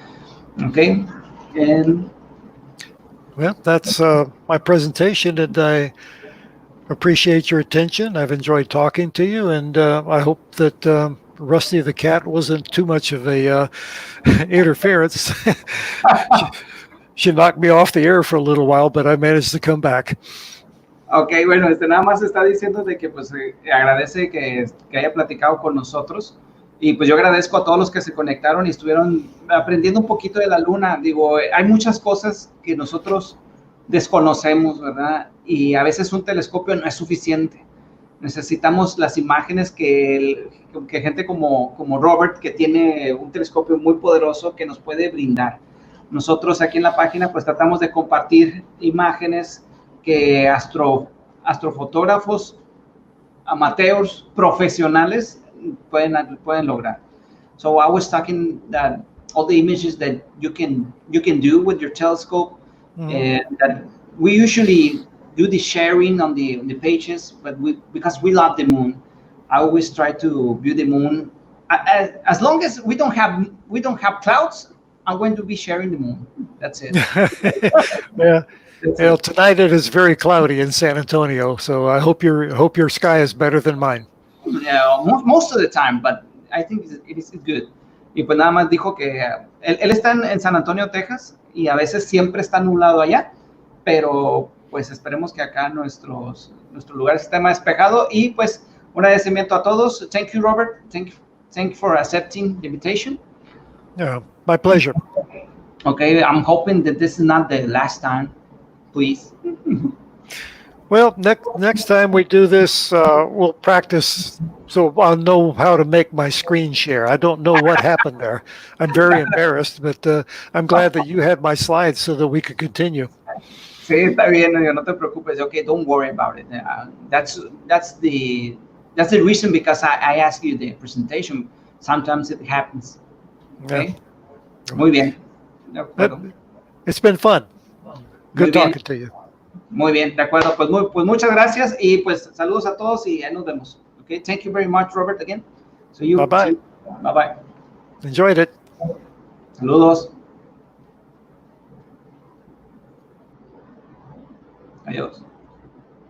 ¿ok? Well, that's my presentation, and I appreciate your attention. I've enjoyed talking to you, and I hope that Rusty the cat wasn't too much of a interference. She knocked me off the air for a little while, but I managed to come back. Ok, bueno, nada más está diciendo de que pues agradece que haya platicado con nosotros, y pues yo agradezco a todos los que se conectaron y estuvieron aprendiendo un poquito de la luna. Digo, hay muchas cosas que nosotros desconocemos, ¿verdad? Y a veces un telescopio no es suficiente. Necesitamos las imágenes que gente como Robert, que tiene un telescopio muy poderoso, que nos puede brindar. Nosotros aquí en la página pues tratamos de compartir imágenes que astrofotógrafos amateurs profesionales pueden lograr. So I was talking that all the images that you can do with your telescope, and that we usually do the sharing on the pages, but because we love the moon, I always try to view the moon. As long as we don't have clouds, I'm going to be sharing the moon. That's it. Yeah. Well, tonight it is very cloudy in San Antonio, so I hope your sky is better than mine. Yeah, most of the time, but I think it is good. Y pues nada más dijo que él está en San Antonio, Texas, y a veces siempre está nublado allá, pero pues esperemos que acá nuestro lugar esté más despejado. Y pues un agradecimiento a todos. Thank you, Robert. Thank you for accepting the invitation. Yeah, my pleasure. Okay, I'm hoping that this is not the last time. Please. Well, next time we do this, we'll practice, so I'll know how to make my screen share. I don't know what happened there. I'm very embarrassed, but I'm glad that you had my slides so that we could continue. Sí, está bien, no te preocupes. Okay, don't worry about it. That's the reason, because I ask you the presentation. Sometimes it happens. Okay. Yeah. Muy bien. De acuerdo. It's been fun. Good talking to you. Muy bien, de acuerdo. Pues muchas gracias, y pues saludos a todos, y ahí nos vemos. Okay, thank you very much, Robert, again. Bye-bye. Bye-bye. Enjoyed it. Saludos. Adiós.